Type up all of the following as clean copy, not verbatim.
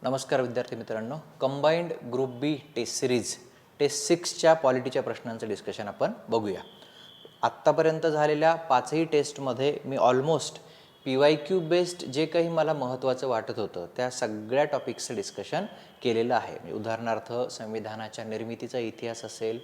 नमस्कार विद्यार्थी मित्रांनो, कंबाइंड ग्रुप बी टेस्ट सिरीज टेस्ट 6च्या पॉलिटीच्या प्रश्नांचं डिस्कशन आपण बघूया. आत्तापर्यंत झालेल्या 5ही टेस्टमध्ये मी ऑलमोस्ट PYQ बेस्ड जे काही मला महत्त्वाचं वाटत होतं त्या सगळ्या टॉपिक्सचं डिस्कशन केलेलं आहे. उदाहरणार्थ संविधानाच्या निर्मितीचा इतिहास असेल,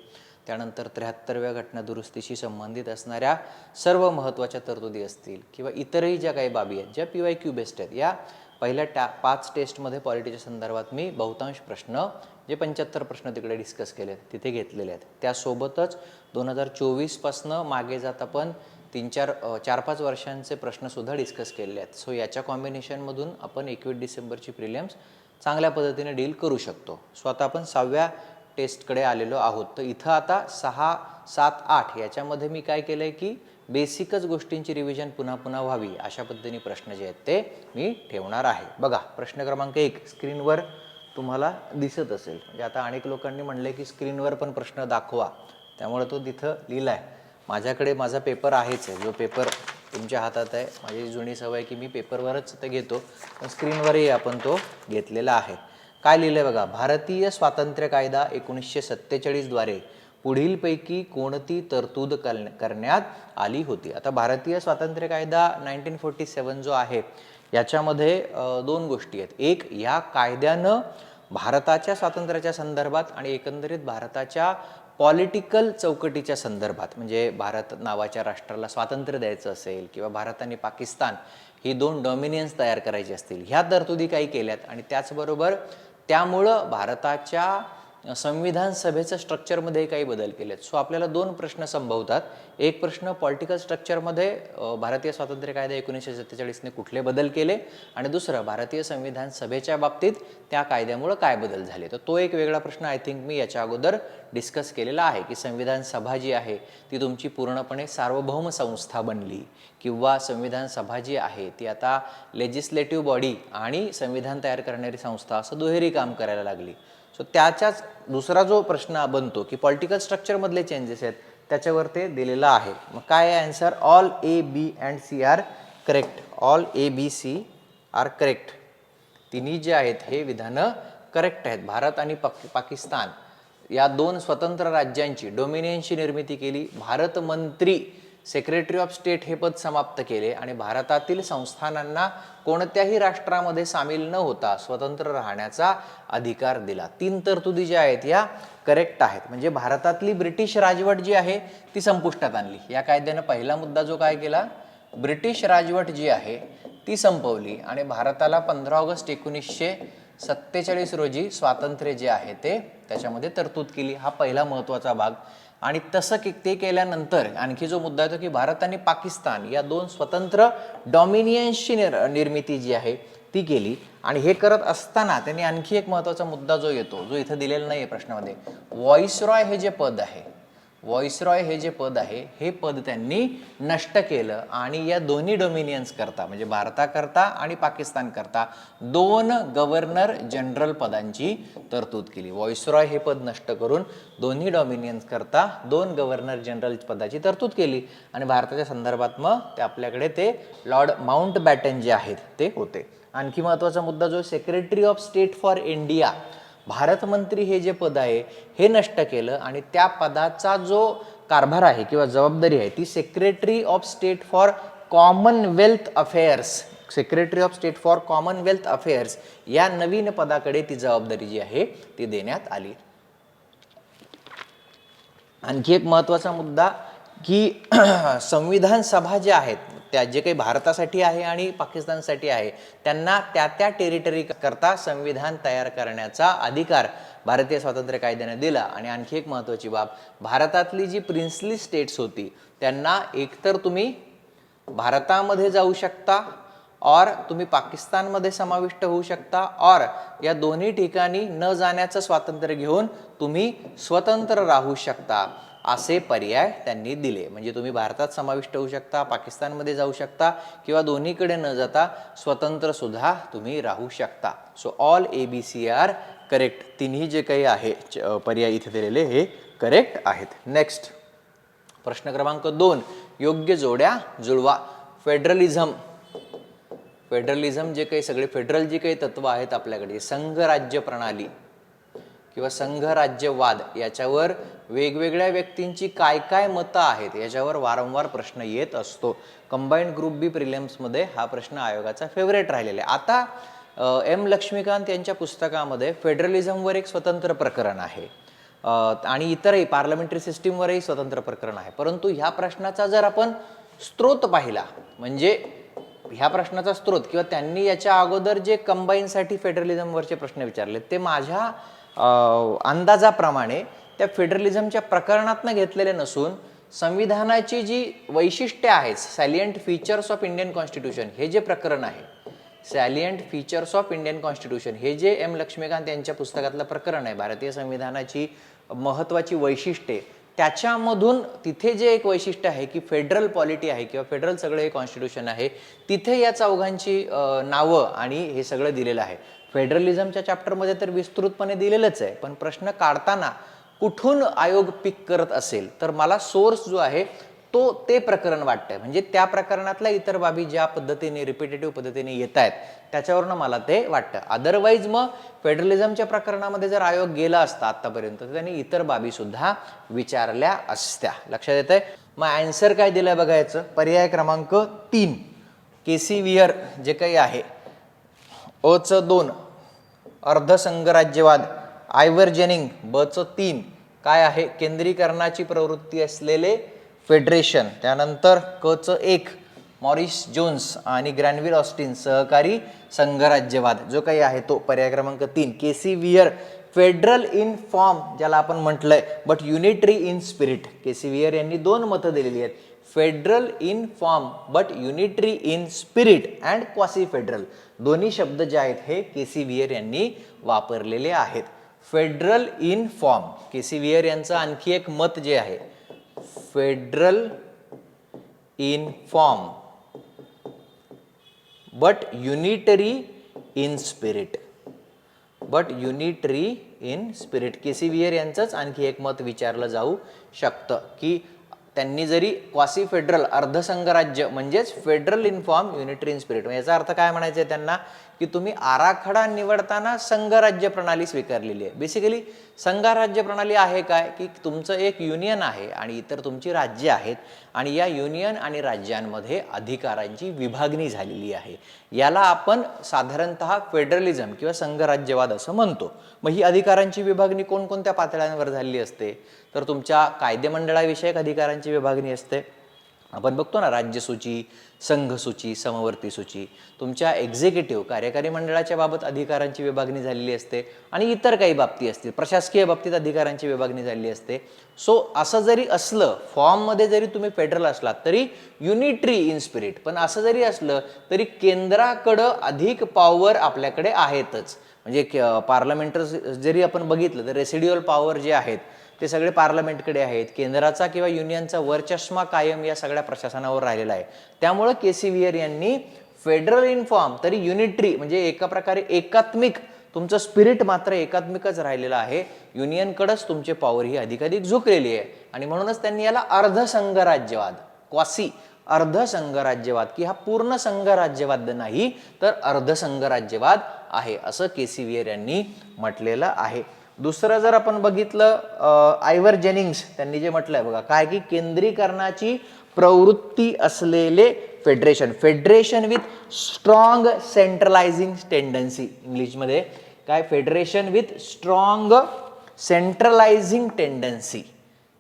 त्यानंतर 73व्या घटनादुरुस्तीशी संबंधित असणाऱ्या सर्व महत्त्वाच्या तरतुदी असतील किंवा इतरही ज्या काही बाबी आहेत ज्या PYQ बेस्ड आहेत, या पहिल्या 5 टेस्टमध्ये पॉलिटीच्या संदर्भात मी बहुतांश प्रश्न जे 75 प्रश्न तिकडे डिस्कस केले तिथे घेतलेले आहेत. त्यासोबतच 2024 पासनं मागे जात आपण 4-5 वर्षांचे प्रश्नसुद्धा डिस्कस केलेले आहेत. सो याच्या कॉम्बिनेशनमधून आपण 21 डिसेंबरची प्रिलिम्स चांगल्या पद्धतीने डील करू शकतो. सो आता आपण 6व्या टेस्टकडे आलेलो आहोत. तर इथं आता 6, 7, 8 याच्यामध्ये मी काय केलं आहे की बेसिकच गोष्टींची रिव्हिजन पुन्हा पुन्हा व्हावी अशा पद्धतीने प्रश्न जे आहेत ते मी ठेवणार आहे. बघा, प्रश्न क्रमांक 1 स्क्रीनवर तुम्हाला दिसत असेल. म्हणजे आता अनेक लोकांनी म्हणले की स्क्रीनवर पण प्रश्न दाखवा, त्यामुळे तो तिथं लिहिला आहे. माझ्याकडे माझा पेपर आहेच आहे, जो पेपर तुमच्या हातात आहे. माझी जुनी सवय आहे की मी पेपरवरच ते घेतो, पण स्क्रीनवरही आपण तो घेतलेला आहे. काय लिहिलं आहे बघा, भारतीय स्वातंत्र्य कायदा 1947 द्वारे पुढीलपैकी कोणती तरतूद करण्यात आली होती. आता भारतीय स्वातंत्र्य कायदा 1947 जो आहे याच्यामध्ये 2 गोष्टी आहेत. एक, या कायद्यानं भारताच्या स्वातंत्र्याच्या संदर्भात आणि एकंदरीत भारताच्या पॉलिटिकल चौकटीच्या संदर्भात, म्हणजे भारत नावाच्या राष्ट्राला स्वातंत्र्य द्यायचं असेल किंवा भारत आणि पाकिस्तान ही 2 डॉमिनियन्स तयार करायचे असतील, ह्या तरतुदी काही केल्यात. आणि त्याचबरोबर त्यामुळं भारताच्या संविधान सभेचं स्ट्रक्चरमध्ये काही बदल केलेत. सो आपल्याला 2 प्रश्न संभवतात. एक प्रश्न, पॉलिटिकल स्ट्रक्चरमध्ये भारतीय स्वातंत्र्य कायदा 1947ने कुठले बदल केले, आणि दुसरं, भारतीय संविधान सभेच्या बाबतीत त्या कायद्यामुळं काय बदल झाले. तर तो एक वेगळा प्रश्न आय थिंक मी याच्या अगोदर डिस्कस केलेला आहे की संविधान सभा जी आहे ती तुमची पूर्णपणे सार्वभौम संस्था बनली, किंवा संविधान सभा जी आहे ती आता लेजिस्लेटिव्ह बॉडी आणि संविधान तयार करणारी संस्था असं दुहेरी काम करायला लागली. सो त्याच्याच दुसरा जो प्रश्न बनतो की पॉलिटिकल स्ट्रक्चरमधले चेंजेस आहेत त्याच्यावर ते दिलेलं आहे. मग काय आहे answer? All A, B and C are correct. All A, B, C are correct. तिन्ही जे आहेत हे विधानं करेक्ट आहेत. भारत आणि पाकिस्तान या 2 स्वतंत्र राज्यांची डोमिनियनची निर्मिती केली. भारत मंत्री, सेक्रेटरी ऑफ स्टेट हे पद समाप्त केले आणि भारतातील संस्थानांना कोणत्याही राष्ट्रामध्ये सामील न होता स्वतंत्र राहण्याचा अधिकार दिला. 3 तरतुदी ज्या आहेत या करेक्ट आहेत. म्हणजे भारतातली ब्रिटिश राजवट जी आहे ती संपुष्टात आणली. या कायद्यानं पहिला मुद्दा जो काय केला, ब्रिटिश राजवट जी आहे ती संपवली आणि भारताला 15 ऑगस्ट 1947 रोजी स्वातंत्र्य जे आहे ते त्याच्यामध्ये तरतूद केली. हा पहिला महत्त्वाचा भाग. आणि तसं ते केल्यानंतर आणखी जो मुद्दा येतो की भारत आणि पाकिस्तान या 2 स्वतंत्र डॉमिनियन्सची निर्मिती जी आहे ती केली. आणि हे करत असताना त्यांनी आणखी एक महत्त्वाचा मुद्दा जो येतो, जो इथं दिलेला नाही आहे प्रश्नामध्ये, व्हॉइसरॉय हे जे पद आहे, व्हॉइसरॉय हे जे पद आहे हे पद त्यांनी नष्ट केलं आणि या दोन्ही डोमिनियन्स करता, म्हणजे भारताकरता आणि पाकिस्तान करता 2 गव्हर्नर जनरल पदांची तरतूद केली. व्हॉइसरॉय हे पद नष्ट करून दोन्ही डॉमिनियन्स करता 2 गव्हर्नर जनरल पदाची तरतूद केली. आणि भारताच्या संदर्भात मग ते आपल्याकडे ते लॉर्ड माउंटबॅटन जे आहेत ते होते. आणखी महत्त्वाचा मुद्दा जो secretary of state for India, Bharat मंत्री हे जे पद आहे हे नष्ट केलं आणि त्या पदाचा जो कारभार आहे किंवा जबाबदारी आहे ती secretary of state for Commonwealth affairs, secretary of state for Commonwealth affairs या नवीन पदाकडे ती जबाबदारी जी आहे ती देण्यात आली. आणखी एक महत्त्वाचा मुद्दा की संविधान सभा ज्या आहेत त्या जे काही भारतासाठी आहे आणि पाकिस्तानसाठी आहे त्यांना त्या टेरिटरी करता संविधान तयार करण्याचा अधिकार भारतीय स्वातंत्र्य कायद्याने दिला. आणि आणखी एक महत्त्वाची बाब, भारतातली जी प्रिन्सली स्टेट्स होती त्यांना एकतर तुम्ही भारतामध्ये जाऊ शकता और तुम्ही पाकिस्तानमध्ये समाविष्ट होऊ शकता, और या दोन्ही ठिकाणी न जाण्याचं स्वातंत्र्य घेऊन तुम्ही स्वतंत्र राहू शकता, असे पर्याय त्यांनी दिले. म्हणजे तुम्ही भारतात समाविष्ट होऊ शकता, पाकिस्तानमध्ये जाऊ शकता किंवा दोन्हीकडे न जाता स्वतंत्र सुद्धा तुम्ही राहू शकता. So all A, B, C are correct. तिन्ही जे काही आहे पर्याय इथे दिलेले हे करेक्ट आहेत. नेक्स्ट प्रश्न क्रमांक 2, योग्य जोड्या जुळवा. फेडरलिझम फेडरलिझम जे काही सगळे फेडरल जी काही तत्व आहेत आपल्याकडे, संघ राज्य प्रणाली किंवा संघ राज्यवाद, याच्यावर वेगवेगळ्या व्यक्तींची काय काय मतं आहेत याच्यावर वारंवार प्रश्न येत असतो. कंबाईंड ग्रुप बी प्रिलिम्समध्ये हा प्रश्न आयोगाचा फेवरेट राहिलेला आहे. आता एम लक्ष्मीकांत यांच्या पुस्तकामध्ये फेडरलिझमवर एक स्वतंत्र प्रकरण आहे आणि इतरही पार्लमेंटरी सिस्टीमवरही स्वतंत्र प्रकरण आहे. परंतु ह्या प्रश्नाचा जर आपण स्रोत पाहिला, म्हणजे ह्या प्रश्नाचा स्रोत किंवा त्यांनी याच्या अगोदर जे कंबाईनसाठी फेडरलिझमवरचे प्रश्न विचारले ते माझ्या अंदाजाप्रमाणे त्या फेडरलिझमच्या प्रकरणातनं घेतलेले नसून संविधानाची जी वैशिष्ट्ये आहेत, सॅलियंट फीचर्स ऑफ इंडियन कॉन्स्टिट्यूशन हे जे प्रकरण आहे, सॅलियंट फीचर्स ऑफ इंडियन कॉन्स्टिट्यूशन हे जे एम लक्ष्मीकांत यांच्या पुस्तकातलं प्रकरण आहे, भारतीय संविधानाची महत्त्वाची वैशिष्ट्ये, त्याच्यामधून तिथे जे एक वैशिष्ट्य आहे की फेडरल पॉलिटी आहे किंवा फेडरल सगळं हे कॉन्स्टिट्यूशन आहे, तिथे या चौघांची नावं आणि हे सगळं दिलेलं आहे. फेडरलिझमच्या चॅप्टरमध्ये तर विस्तृतपणे दिलेलंच आहे, पण प्रश्न काढताना कुठून आयोग पिक करत असेल तर मला सोर्स जो आहे तो ते प्रकरण वाटतंय. म्हणजे त्या प्रकरणातल्या इतर बाबी ज्या पद्धतीने रिपिटेटिव्ह पद्धतीने येत आहेत त्याच्यावरनं मला ते वाटतं. अदरवाईज मग फेडरलिझमच्या प्रकरणामध्ये जर आयोग गेला असता आतापर्यंत तर त्यांनी इतर बाबी सुद्धा विचारल्या असत्या. लक्षात येतंय? मग आन्सर काय दिलंय बघायचं. पर्याय क्रमांक 3 केसी वियर जे काही आहे, अचं 2 अर्धसंघराज्यवाद, आयव्हर जेनिंग बचं 3 काय आहे केंद्रीकरणाची प्रवृत्ती असलेले फेडरेशन, त्यानंतर कचं 1 मॉरिस जोन्स आणि ग्रॅनव्हिल ऑस्टिन सहकारी संघराज्यवाद जो काही आहे तो पर्याय क्रमांक 3 K C Wheare federal in form ज्याला आपण म्हटलंय but unitary in spirit. K C Wheare यांनी 2 मतं दिलेली आहेत, federal in form but unitary in spirit and quasi federal. दोन्ही शब्द जे आहेत हे केसी वियर यांनी वापरलेले आहेत. Federal in form, K C Wheare यांचं आणखी एक मत जे आहे federal in form but unitary in spirit, but unitary in spirit. K C Wheare यांचंच आणखी एक मत विचारलं जाऊ शकतं की त्यांनी जरी क्वासी फेडरल अर्धसंघराज्य म्हणजेच federal in form unitary in spirit, याचा अर्थ काय म्हणायचं आहे त्यांना की तुम्ही आराखडा निवडताना संघराज्य प्रणाली स्वीकारलेली आहे. बेसिकली संघराज्य प्रणाली आहे काय की तुमचं एक युनियन आहे आणि इतर तुमची राज्य आहेत आणि या युनियन आणि राज्यांमध्ये अधिकारांची विभागणी झालेली आहे. याला आपण साधारणतः फेडरलिझम किंवा संघराज्यवाद असं म्हणतो. मग ही अधिकारांची विभागणी कोणकोणत्या पातळ्यांवर झालेली असते तर तुमच्या कायदेमंडळाविषयक अधिकारांची विभागणी असते. आपण बघतो ना राज्यसूची, संघसूची, समवर्ती सूची. तुमच्या एक्झिक्युटिव्ह कार्यकारी मंडळाच्या बाबत अधिकारांची विभागणी झालेली असते आणि इतर काही बाबती असतील, प्रशासकीय बाबतीत अधिकारांची विभागणी झालेली असते. सो असं जरी असलं, फॉर्ममध्ये जरी तुम्ही फेडरल असलात तरी युनिटरी इन स्पिरिट, पण असं जरी असलं तरी केंद्राकडं अधिक पॉवर आपल्याकडे आहेतच. म्हणजे पार्लमेंट जरी आपण बघितलं तर रेसिड्युअल पॉवर जे आहेत ते सगळे पार्लमेंटकडे आहेत. केंद्राचा किंवा युनियनचा वरचष्मा कायम या सगळ्या प्रशासनावर राहिलेला आहे. त्यामुळे केसी वियर यांनी फेडरल इन फॉर्म तरी युनिटरी म्हणजे एका प्रकारे एकात्मिक, तुमचं स्पिरिट मात्र एकात्मिकच राहिलेलं आहे. युनियनकडेच तुमचे पॉवर ही अधिकाधिक झुकलेली आहे आणि म्हणूनच त्यांनी याला अर्धसंघराज्यवाद, क्वासी अर्धसंघराज्यवाद की हा पूर्ण संघराज्यवाद नाही तर अर्धसंघराज्यवाद आहे असं केसी वियर यांनी म्हटलेलं आहे. दुसरं जर आपण बघितलं आयव्हर जेनिंग्स त्यांनी जे म्हटलंय बघा काय की केंद्रीकरणाची प्रवृत्ती असलेले federation, federation with strong centralising tendency. इंग्लिशमध्ये काय federation with strong centralising tendency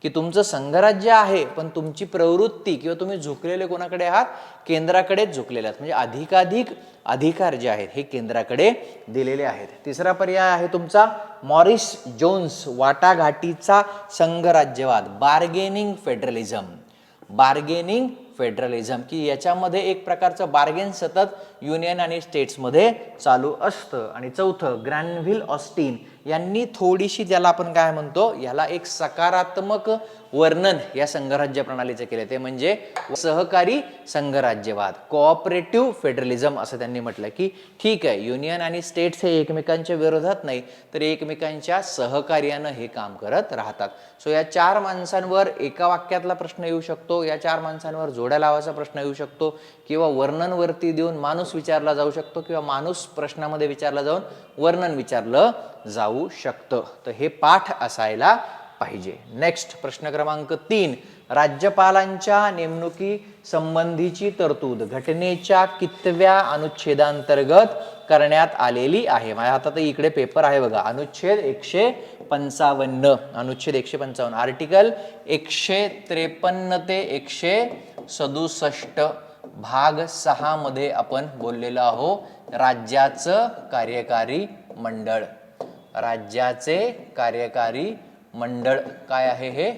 की तुमचं संघराज्य आहे पण तुमची प्रवृत्ती किंवा तुम्ही झुकलेले कोणाकडे आहात केंद्राकडेच झुकलेले आहात. म्हणजे अधिकाधिक अधिकार जे आहेत हे केंद्राकडे दिलेले आहेत. तिसरा पर्याय आहे तुमचा मॉरिस जोन्स वाटाघाटीचा संघराज्यवाद, बार्गेनिंग फेडरलिझम. बार्गेनिंग फेडरलिझम की याच्यामध्ये एक प्रकारचं बार्गेन सतत युनियन आणि स्टेट्समध्ये चालू असतं. आणि चौथं ग्रॅनव्हिल ऑस्टिन यांनी थोडीशी, ज्याला आपण काय म्हणतो, याला एक सकारात्मक वर्णन या संघराज्य प्रणालीचं केलं, ते म्हणजे सहकारी संघराज्यवाद, कोऑपरेटिव्ह फेडरलिझम असं त्यांनी म्हटलं की ठीक आहे, युनियन आणि स्टेट्स हे एकमेकांच्या विरोधात नाही तर एकमेकांच्या सहकार्यानं हे काम करत राहतात. सो या 4 माणसांवर एका वाक्यातला प्रश्न येऊ शकतो, या 4 माणसांवर जोड्या लावायचा प्रश्न येऊ शकतो, किंवा वर्णनवरती देऊन माणूस विचारला जाऊ शकतो, किंवा माणूस प्रश्नामध्ये विचारला जाऊन वर्णन विचारलं जाऊ शकतं. तर हे पाठ असायला पाहिजे. नेक्स्ट प्रश्न क्रमांक 3, राज्यपालांच्या नेमणुकी संबंधीची तरतूद घटनेच्या कितव्या अनुच्छेदांतर्गत करण्यात आलेली आहे? माझ्या हातात इकडे पेपर आहे बघा, अनुच्छेद 155, अनुच्छेद 155, आर्टिकल 153 ते 167 भाग 6 मध्ये आपण बोललेलो आहोत राज्याचं कार्यकारी मंडळ. राज्याचे कार्यकारी मंडळ काय आहे हे?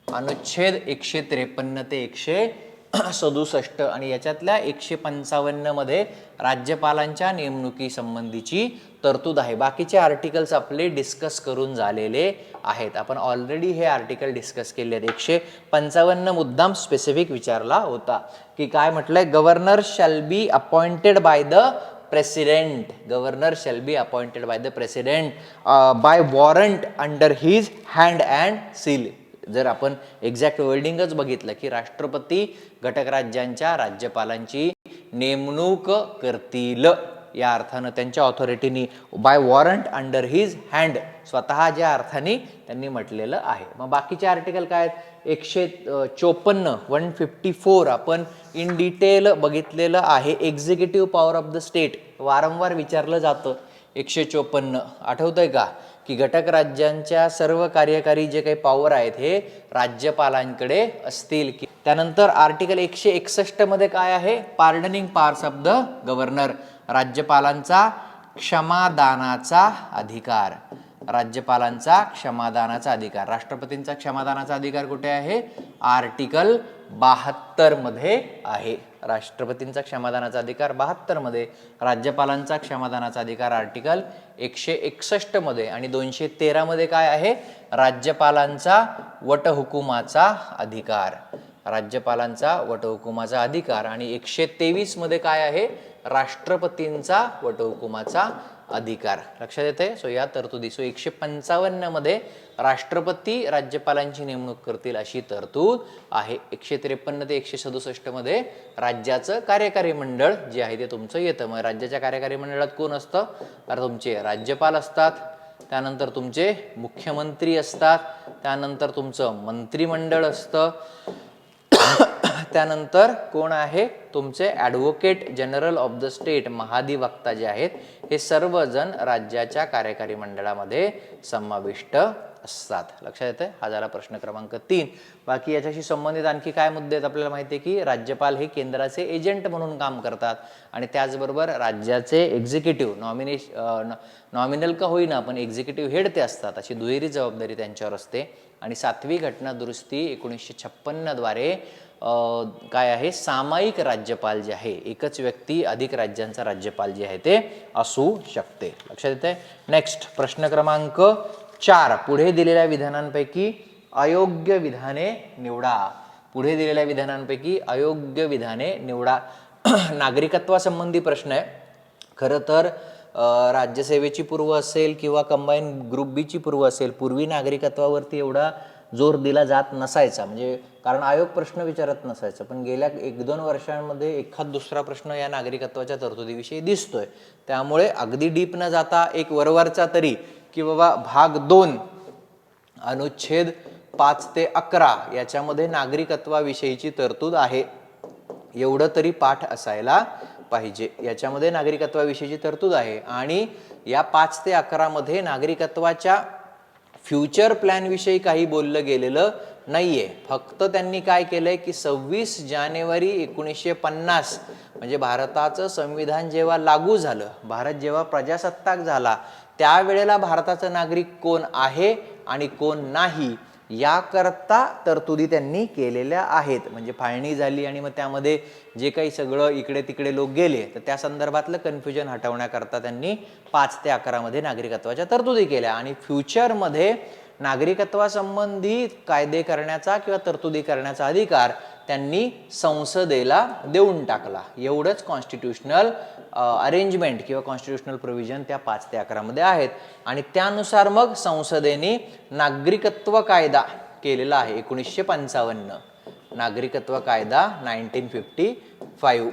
अनुच्छेद 153 ते 167, आणि याच्यातल्या 155 मध्ये राज्यपालांच्या नेमणुकी संबंधीची तरतूद आहे. बाकीचे आर्टिकल्स आपले डिस्कस करून झालेले आहेत, आपण ऑलरेडी हे आर्टिकल डिस्कस केले आहेत. 155 मुद्दाम स्पेसिफिक विचारला होता की काय म्हटलंय, governor shall be appointed by the president, governor shall be appointed by the president bye warrant under his hand and seal. जर आपण एक्झॅक्ट वर्डिंगच बघितलं की राष्ट्रपती घटक राज्यांच्या राज्यपालांची नेमणूक करतील, या अर्थानं त्यांच्या ऑथॉरिटीनी, by warrant under his hand, स्वतः ज्या अर्थाने त्यांनी म्हटलेलं आहे. मग बाकीचे आर्टिकल काय आहेत? 154, 154 आपण इन डिटेल बघितलेलं आहे. Executive power of the state वारंवार विचारलं जातं. 154 आठवतंय का की घटक राज्यांच्या सर्व कार्यकारी जे काही पॉवर आहेत हे राज्यपालांकडे असतील. त्यानंतर आर्टिकल 161 मध्ये काय आहे? Pardoning powers of the governor, राज्यपालांचा क्षमादानाचा अधिकार, राज्यपालांचा क्षमादानाचा अधिकार. राष्ट्रपतींचा क्षमादानाचा अधिकार कुठे आहे? आर्टिकल 72 मध्ये आहे. राष्ट्रपतींचा क्षमादानाचा अधिकार 72 मध्ये, राज्यपालांचा क्षमादानाचा अधिकार आर्टिकल 161 मध्ये, आणि 213 मध्ये काय आहे? राज्यपालांचा वटहुकुमाचा अधिकार, राज्यपालांचा वटहुकुमाचा अधिकार. आणि 123 मध्ये काय आहे? राष्ट्रपतींचा वटहुकुमाचा अधिकार. लक्षात येते? सो या तरतुदी, सो 155 मध्ये राष्ट्रपती राज्यपालांची नेमणूक करतील अशी तरतूद आहे. 153 ते 167 मध्ये राज्याचं कार्यकारी मंडळ जे आहे ते तुमचं येतं. मग राज्याच्या कार्यकारी मंडळात कोण असतं? तर तुमचे राज्यपाल असतात, त्यानंतर तुमचे मुख्यमंत्री असतात, त्यानंतर तुमचं मंत्रिमंडळ असतं, त्यानंतर कोण आहे? तुमचे advocate general of the state, महाधिवक्ता जे आहेत हे सर्वजण राज्याच्या कार्यकारी मंडळामध्ये समाविष्ट असतात. लक्षात येते? हा झाला प्रश्न क्रमांक 3. बाकी याच्याशी संबंधित आणखी काय मुद्दे आहेत? आपल्याला माहिती आहे की राज्यपाल हे केंद्राचे एजंट म्हणून काम करतात, आणि त्याचबरोबर राज्याचे एक्झिक्युटिव्ह नॉमिनल का होईना पण एक्झिक्युटिव्ह हेड ते असतात, अशी दुहेरी जबाबदारी त्यांच्यावर असते. आणि 7वी घटना दुरुस्ती 1956 द्वारे काय आहे? सामायिक राज्यपाल जे आहे, एकच व्यक्ती अधिक राज्यांचा राज्यपाल जे आहे ते असू शकते. लक्षात येते? नेक्स्ट प्रश्न क्रमांक 4, पुढे दिलेल्या विधानांपैकी अयोग्य विधाने निवडा. पुढे दिलेल्या विधानांपैकी अयोग्य विधाने निवडा. नागरिकत्वासंबंधी प्रश्न आहे. खरं तर राज्यसेवेची पूर्व असेल किंवा कंबाईन ग्रुप बी ची पूर्व असेल, पूर्वी नागरिकत्वावरती एवढा जोर दिला जात नसायचा, म्हणजे कारण आयोग प्रश्न विचारत नसायचा. पण गेल्या 1-2 वर्षांमध्ये एखाद दुसरा प्रश्न या नागरिकत्वाच्या तरतुदीविषयी दिसतोय. त्यामुळे अगदी डीप न जाता एक वरवरचा तरी की बाबा भाग 2 अनुच्छेद 5 ते 11 याच्यामध्ये नागरिकत्वाविषयीची तरतूद आहे, एवढं तरी पाठ असायला पाहिजे. याच्यामध्ये नागरिकत्वाविषयीची तरतूद आहे, आणि या 5 ते 11 मध्ये नागरिकत्वाच्या फ्युचर प्लॅन विषयी काही बोललं गेलेलं नाहीये. फक्त त्यांनी काय केलंय की 26 जानेवारी 1950 म्हणजे भारताचं संविधान जेव्हा लागू झालं, भारत जेव्हा प्रजासत्ताक झाला, त्यावेळेला भारताचा नागरिक कोण आहे आणि कोण नाही याकरता तरतुदी त्यांनी केलेल्या आहेत. म्हणजे फाळणी झाली आणि मग त्यामध्ये जे काही सगळं इकडे तिकडे लोक गेले तर त्या संदर्भातलं कन्फ्युजन हटवण्याकरता त्यांनी 5 ते 11 मध्ये नागरिकत्वाच्या तरतुदी केल्या. आणि फ्युचरमध्ये नागरिकत्वासंबंधी कायदे करण्याचा किंवा तरतुदी करण्याचा अधिकार त्यांनी संसदेला देऊन टाकला. एवढंच कॉन्स्टिट्यूशनल अरेंजमेंट किंवा कॉन्स्टिट्यूशनल प्रोव्हिजन त्या 5 ते 11 मध्ये आहेत. आणि त्यानुसार मग संसदेने नागरिकत्व कायदा केलेला आहे 1955. नागरिकत्व कायदा 1955,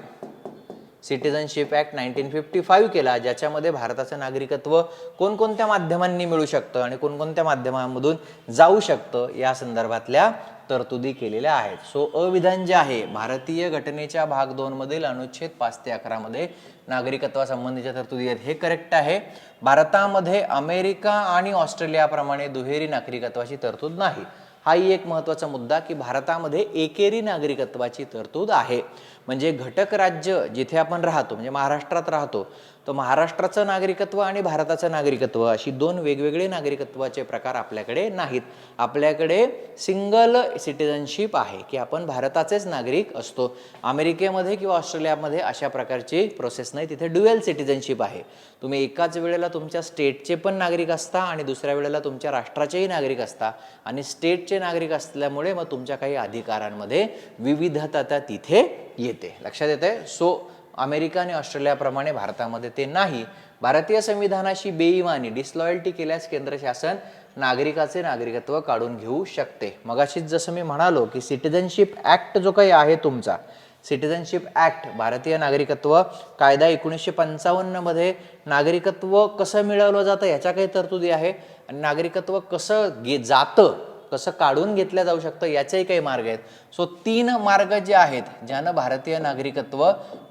सिटिझनशिप ॲक्ट 1955 केला, ज्याच्यामध्ये भारताचं नागरिकत्व कोणकोणत्या माध्यमांनी मिळू शकतं आणि कोणकोणत्या माध्यमांमधून जाऊ शकतं या संदर्भातल्या तरतुदी केलेल्या आहेत. सो अविधान जे आहे भारतीय घटनेच्या भाग 2 मधील अनुच्छेद 5 ते 11 मध्ये नागरिकत्वासंबंधीच्या तरतुदी आहेत, हे करेक्ट आहे. भारतामध्ये अमेरिका आणि ऑस्ट्रेलियाप्रमाणे दुहेरी नागरिकत्वाची तरतूद नाही. हाही एक महत्त्वाचा मुद्दा की भारतामध्ये एकेरी नागरिकत्वाची तरतूद आहे. म्हणजे घटक राज्य जिथे आपण राहतो, म्हणजे महाराष्ट्रात राहतो, तर महाराष्ट्राचं नागरिकत्व आणि भारताचं नागरिकत्व अशी 2 वेगवेगळे नागरिकत्वाचे प्रकार आपल्याकडे नाहीत. आपल्याकडे सिंगल सिटिझनशिप आहे की आपण भारताचेच नागरिक असतो. अमेरिकेमध्ये किंवा ऑस्ट्रेलियामध्ये अशा प्रकारची प्रोसेस नाही, तिथे ड्युअल सिटिझनशिप आहे. तुम्ही एकाच वेळेला तुमच्या स्टेटचे पण नागरिक असता आणि दुसऱ्या वेळेला तुमच्या राष्ट्राचेही नागरिक असता. आणि स्टेटचे नागरिक असल्यामुळे मग तुमच्या काही अधिकारांमध्ये विविधता तिथे येते. लक्षात येते. सो अमेरिका आणि ऑस्ट्रेलियाप्रमाणे भारतामध्ये ते नाही. भारतीय संविधानाशी बेईमानी डिसलॉयल्टी केल्यास केंद्र शासन नागरिकाचे नागरिकत्व काढून घेऊ शकते. मगाशीच जसं मी म्हणालो की सिटिझनशिप ॲक्ट जो काही आहे तुमचा, सिटिझनशिप ॲक्ट भारतीय नागरिकत्व कायदा 1955 मध्ये नागरिकत्व कसं मिळवलं जातं याच्या काही तरतुदी आहे. आणि नागरिकत्व कसं जातं, कसं काढून घेतलं जाऊ शकतं याचेही काही मार्ग आहेत. सो 3 मार्ग जे आहेत ज्यानं भारतीय नागरिकत्व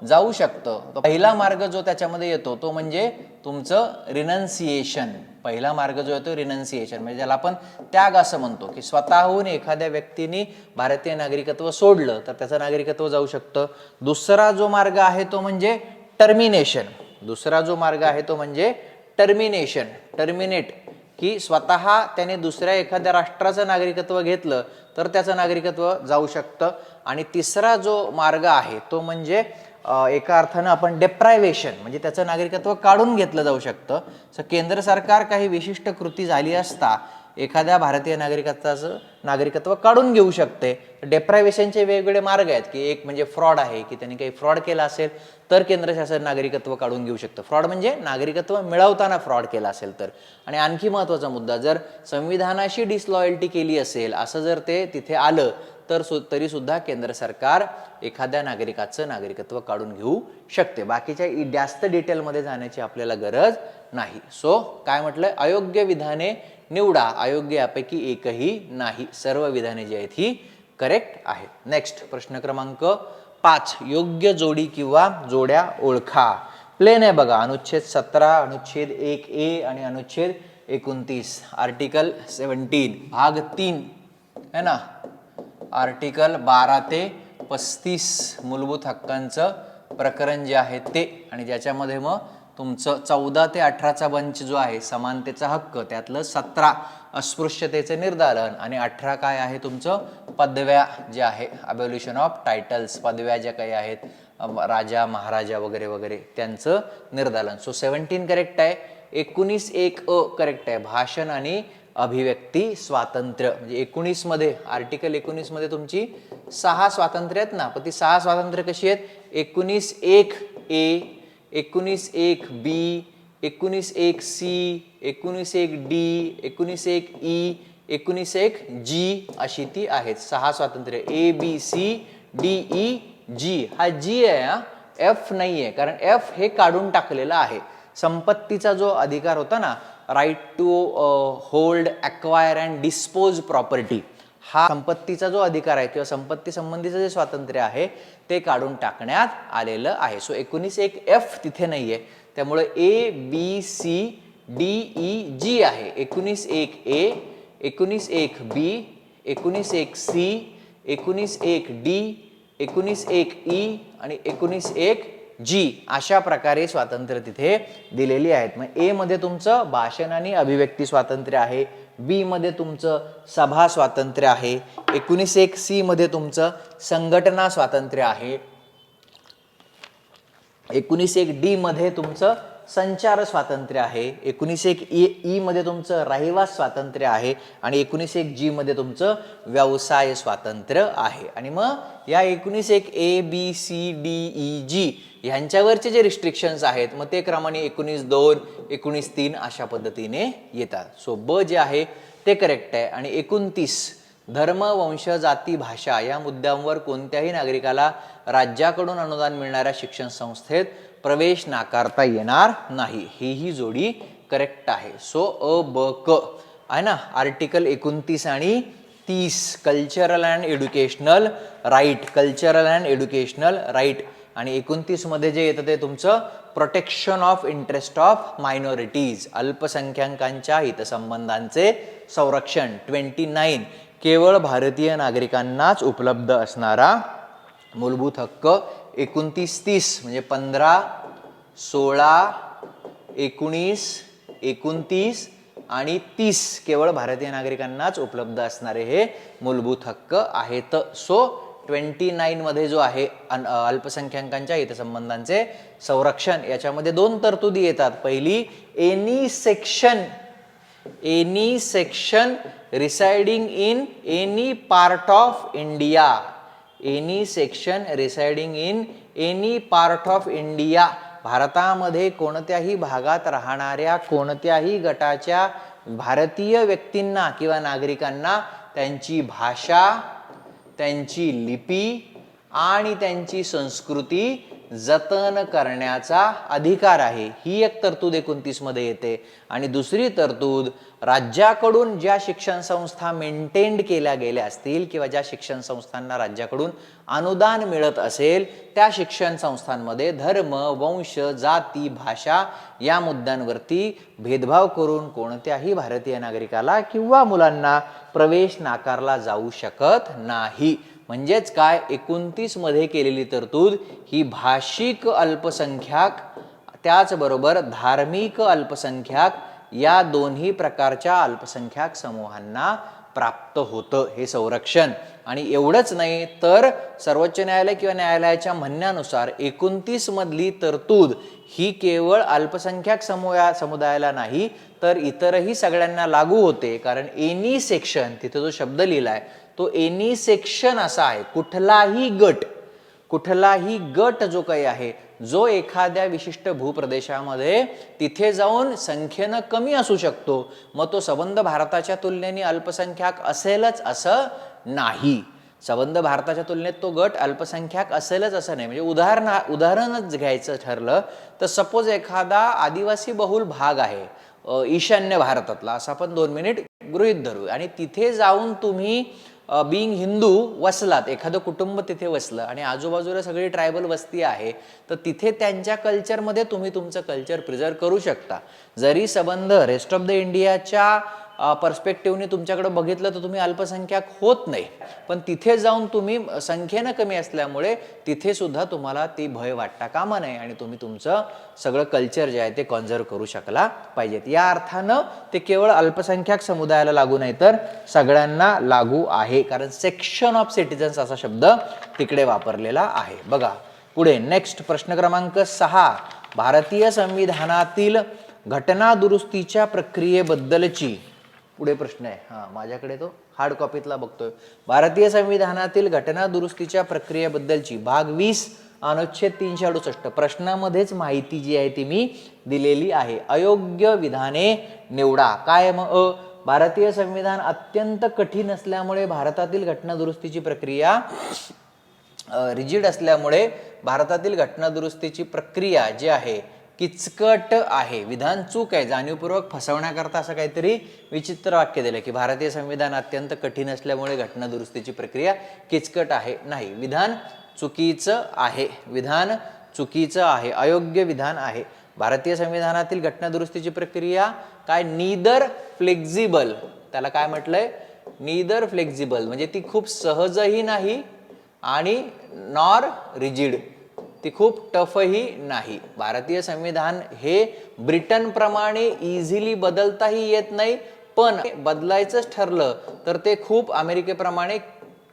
जाऊ शकतं. पहिला मार्ग जो त्याच्यामध्ये येतो तो म्हणजे तुमचं रिनन्सिएशन. पहिला मार्ग जो येतो रिनन्सिएशन, म्हणजे ज्याला आपण त्याग असं म्हणतो की स्वतःहून एखाद्या व्यक्तीने भारतीय नागरिकत्व सोडलं तर त्याचं नागरिकत्व जाऊ शकतं. दुसरा जो मार्ग आहे तो म्हणजे टर्मिनेशन. दुसरा जो मार्ग आहे तो म्हणजे टर्मिनेशन, टर्मिनेट, की स्वतः त्याने दुसऱ्या एखाद्या राष्ट्राचं नागरिकत्व घेतलं तर त्याचं नागरिकत्व जाऊ शकतं. आणि तिसरा जो मार्ग आहे तो म्हणजे एका अर्थानं आपण डेप्रायव्हेशन, म्हणजे त्याचं नागरिकत्व काढून घेतलं जाऊ शकतं. सो केंद्र सरकार काही विशिष्ट कृती झाली असता एखाद्या भारतीय नागरिकत्वाचं नागरिकत्व काढून घेऊ शकते. डेप्रायव्हेशनचे वेगवेगळे मार्ग आहेत की एक म्हणजे फ्रॉड आहे की त्यांनी काही फ्रॉड केला असेल तर केंद्र शासन नागरिकत्व काढून घेऊ शकतं. फ्रॉड म्हणजे नागरिकत्व मिळवताना फ्रॉड केला असेल तर. आणि आणखी महत्त्वाचा मुद्दा, जर संविधानाशी डिसलॉयल्टी केली असेल असं जर ते तिथे आलं तर तरी सुद्धा केंद्र सरकार एखाद्या नागरिकाचं नागरिकत्व काढून घेऊ शकते. बाकीच्या जास्त डिटेलमध्ये जाण्याची आपल्याला गरज नाही. सो काय म्हटलंय, अयोग्य विधाने निवडा, अयोग्य यापैकी एकही नाही. सर्व विधाने जी आहेत ही करेक्ट आहेत. नेक्स्ट प्रश्न क्रमांक 5, योग्य जोडी किंवा जोड्या ओळखा. प्लेन आहे बघा, अनुच्छेद 17, अनुच्छेद 1A आणि अनुच्छेद 29, आर्टिकल 17 भाग 3 है ना, आर्टिकल 12 ते 35 मूलभूत हक्कांचं प्रकरण जे आहे ते. आणि ज्याच्यामध्ये मग तुमचं 14 ते 18चा बंच जो आहे समानतेचा हक्क, त्यातलं 17 अस्पृश्यतेचे निर्दालन आणि 18 काय आहे तुमचं पदव्या जे आहे, अबॉल्युशन ऑफ टायटल्स, पदव्या ज्या काही आहेत राजा महाराजा वगैरे वगैरे त्यांचं निर्दालन. सो 17 करेक्ट आहे. 19(1)(a) करेक्ट आहे, भाषण आणि अभिव्यक्ती स्वातंत्र्य. म्हणजे 19 मध्ये, आर्टिकल 19 मध्ये तुमची 6 स्वातंत्र्य आहेत ना, पण ती 6 स्वातंत्र्य कशी आहेत, 19(1)(a), 19(1)(b), 19(1)(c), 19(1)(d), 19(1)(e), 19(1)(g अशी ती आहेत 6 स्वातंत्र्य. ABCDEG, हा G आहे हा, F नाही आहे, कारण F हे काढून टाकलेलं आहे. संपत्तीचा जो अधिकार होता ना, right to hold, acquire and dispose property, हा संपत्तीचा जो अधिकार आहे किंवा संपत्ती संबंधीचं जे स्वातंत्र्य आहे ते काढून टाकण्यात आलेलं आहे. सो 19(1)(f) तिथे नाहीये, त्यामुळे ABCDEG आहे. 19(1)(a), 19(1)(b), 19(1)(c), 19(1)(d), 19(1)(e आणि 19(1)(g अशा प्रकारे स्वातंत्र्य तिथे दिलेली आहेत. मग ए मध्ये तुमचं भाषण आणि अभिव्यक्ती स्वातंत्र्य आहे, बी मध्ये तुमचं सभा स्वातंत्र्य आहे, 19.1 सी मध्ये तुमचं संघटना स्वातंत्र्य आहे, 19.1 डी मध्ये तुमचं संचार स्वातंत्र्य आहे, 19.1 ई मध्ये तुमचं रहिवास स्वातंत्र्य आहे आणि 19.1 जी मध्ये तुमचं व्यवसाय स्वातंत्र्य आहे. आणि मग या 19.1 A B C D E G ह्यांच्यावरचे जे रिस्ट्रिक्शन्स आहेत मग ते क्रमाने 19.2 19.3 अशा पद्धतीने येतात. सो ब जे आहे ते करेक्ट आहे. आणि 29 धर्म, वंश, जाती, भाषा या मुद्द्यांवर कोणत्याही नागरिकाला राज्याकडून अनुदान मिळणाऱ्या शिक्षण संस्थेत प्रवेश नाकारता येणार नाही. ही जोडी करेक्ट आहे. सो अ ब क आहे ना. आर्टिकल 29 आणि 30 cultural and educational right, cultural and educational right. आणि 29 मध्ये जे येतं ते तुमचं protection of interest of minorities, अल्पसंख्याकांच्या हितसंबंधांचे संरक्षण. 29 केवळ भारतीय नागरिकांनाच उपलब्ध असणारा मूलभूत हक्क. 29-30 म्हणजे 15, 16, 19, 29 आणि 30 केवळ भारतीय नागरिकांनाच उपलब्ध असणारे हे मूलभूत हक्क आहेत. सो 29 मध्ये जो आहे अल्पसंख्याकांच्या हितसंबंधांचे संरक्षण, याच्यामध्ये 2 तरतुदी येतात. पहिली, any section residing in any part of India, any section residing in any part of India, भारतामध्ये कोणत्याही भागात राहणाऱ्या कोणत्याही गटाच्या भारतीय व्यक्तींना किंवा नागरिकांना त्यांची भाषा, त्यांची लिपी आणि त्यांची संस्कृती जतन करण्याचा अधिकार आहे. ही एक तरतूद 29 मध्ये येते. आणि दुसरी तरतूद, राज्याकडून ज्या शिक्षण संस्था मेंटेन केल्या गेल्या असतील किंवा ज्या शिक्षण संस्थांना राज्याकडून अनुदान मिळत असेल त्या शिक्षण संस्थांमध्ये धर्म, वंश, जाती, भाषा या मुद्द्यांवरती भेदभाव करून कोणत्याही भारतीय नागरिकाला किंवा मुलांना प्रवेश नाकारला जाऊ शकत नाही. म्हणजेच काय, 29 मध्ये केलेली तरतूद ही भाषिक अल्पसंख्याक त्याचबरोबर धार्मिक अल्पसंख्याक या दोन्ही प्रकारच्या अल्पसंख्याक समूहांना प्राप्त होतं हे संरक्षण. आणि एवढंच नाही तर सर्वोच्च न्यायालय किंवा न्यायालयाच्या म्हणण्यानुसार 29 मधली तरतूद ही केवळ अल्पसंख्याक समुदायाला नाही तर इतरही सगळ्यांना लागू होते. कारण एनी सेक्शन, तिथे जो शब्द लिहिलाय तो एनी सेक्शन असा आहे, कुठलाही गट जो काही आहे जो एखाद्या विशिष्ट भूप्रदेशामध्ये तिथे जाऊन संख्येनं कमी असू शकतो, मग तो संबंध भारताच्या तुलनेने अल्पसंख्याक असेलच असं नाही. संबंध भारताच्या तुलनेत तो गट अल्पसंख्याक असेलच असं नाही. म्हणजे उदाहरणच घ्यायचं ठरलं तर सपोज एखादा आदिवासी बहुल भाग आहे ईशान्य भारतातला, असं आपण 2 मिनिट गृहीत धरू, आणि तिथे जाऊन तुम्ही बिंग हिंदू वसलात, एखादं कुटुंब तिथे वसलं आणि आजूबाजूला सगळी ट्रायबल वस्ती आहे, तर तिथे त्यांच्या कल्चरमध्ये तुम्ही तुमचं कल्चर प्रिझर्व करू शकता. जरी संबंध रेस्ट ऑफ द इंडियाच्या पर्स्पेक्टिव्हने तुमच्याकडे बघितलं तर तुम्ही अल्पसंख्याक होत नाही, पण तिथे जाऊन तुम्ही संख्येनं कमी असल्यामुळे तिथे सुद्धा तुम्हाला ती भय वाटता कामा नये आणि तुम्ही तुमचं सगळं कल्चर जे आहे ते कॉन्झर्व करू शकला पाहिजेत. या अर्थानं ते केवळ अल्पसंख्याक समुदायाला लागू नाही तर सगळ्यांना लागू आहे, कारण सेक्शन ऑफ सिटिझन्स असा शब्द तिकडे वापरलेला आहे. बघा पुढे नेक्स्ट प्रश्न क्रमांक 6, भारतीय संविधानातील घटना दुरुस्तीच्या प्रक्रियेबद्दलची पुढे प्रश्न आहे. माझ्याकडे तो हार्ड कॉपीतला बघतोय. भारतीय संविधानातील घटना दुरुस्तीच्या प्रक्रियेबद्दलची भाग 20 अनुच्छेद 368 प्रश्नामध्येच माहिती जी आहे ती मी दिलेली आहे. अयोग्य विधाने निवडा. काय मग भारतीय संविधान अत्यंत कठीण असल्यामुळे भारतातील घटना दुरुस्तीची प्रक्रिया रिजिड असल्यामुळे भारतातील घटना दुरुस्तीची प्रक्रिया जी आहे किचकट आहे. विधान चूक आहे, जाणीवपूर्वक फसवण्याकरता असं काहीतरी विचित्र वाक्य दिलं की भारतीय संविधान अत्यंत कठीण असल्यामुळे घटना दुरुस्तीची प्रक्रिया किचकट आहे. नाही, विधान चुकीचं आहे, विधान चुकीचं आहे, अयोग्य विधान आहे. भारतीय संविधानातील घटना दुरुस्तीची प्रक्रिया काय, नीदर फ्लेक्झिबल, त्याला काय म्हटलंय, नीदर फ्लेक्झिबल, म्हणजे ती खूप सहजही नाही आणि नॉर रिजिड, ती खूप टफही नाही. भारतीय संविधान हे ब्रिटन प्रमाणे इझिली बदलताही येत नाही, पण बदलायचंच ठरलं तर ते खूप अमेरिकेप्रमाणे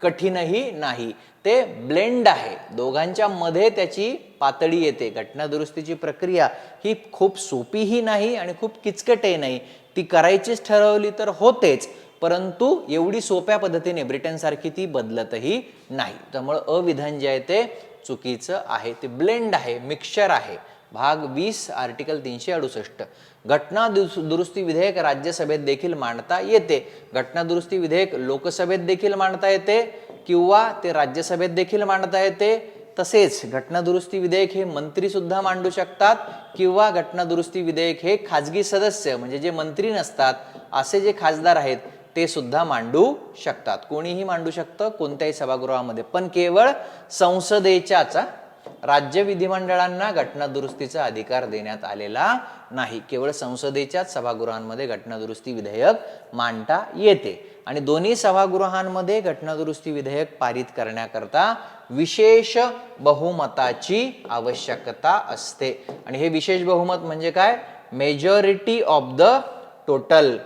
कठीणही नाही, ते ब्लेंड आहे, दोघांच्या मध्ये त्याची पातळी येते. घटना दुरुस्तीची प्रक्रिया ही खूप सोपीही नाही आणि खूप किचकटही नाही, ती करायचीच ठरवली तर होतेच, परंतु एवढी सोप्या पद्धतीने ब्रिटनसारखी ती बदलतही नाही. त्यामुळे अविधान जे आहे ते चुकीचं आहे, ते ब्लेंड आहे, मिक्सचर आहे. भाग 20 आर्टिकल 368, घटना दुरुस्ती विधेयक राज्यसभेत देखील मांडता येते. घटना दुरुस्ती विधेयक लोकसभेत देखील मांडता येते किंवा ते राज्यसभेत देखील मांडता येते. तसेच घटना दुरुस्ती विधेयक हे मंत्री सुद्धा मांडू शकतात किंवा घटना दुरुस्ती विधेयक हे खाजगी सदस्य म्हणजे जे मंत्री नसतात असे जे खासदार आहेत ते सुद्धा मांडू शकतात. कोणीही मांडू शकतं कोणत्याही सभागृहामध्ये, पण केवळ संसदेच्याच, राज्य विधिमंडळांना घटना दुरुस्तीचा अधिकार देण्यात आलेला नाही. केवळ संसदेच्याच सभागृहांमध्ये घटना दुरुस्ती विधेयक मांडता येते. आणि दोन्ही सभागृहांमध्ये घटना दुरुस्ती विधेयक पारित करण्याकरता विशेष बहुमताची आवश्यकता असते. आणि हे विशेष बहुमत म्हणजे काय? Majority of the total.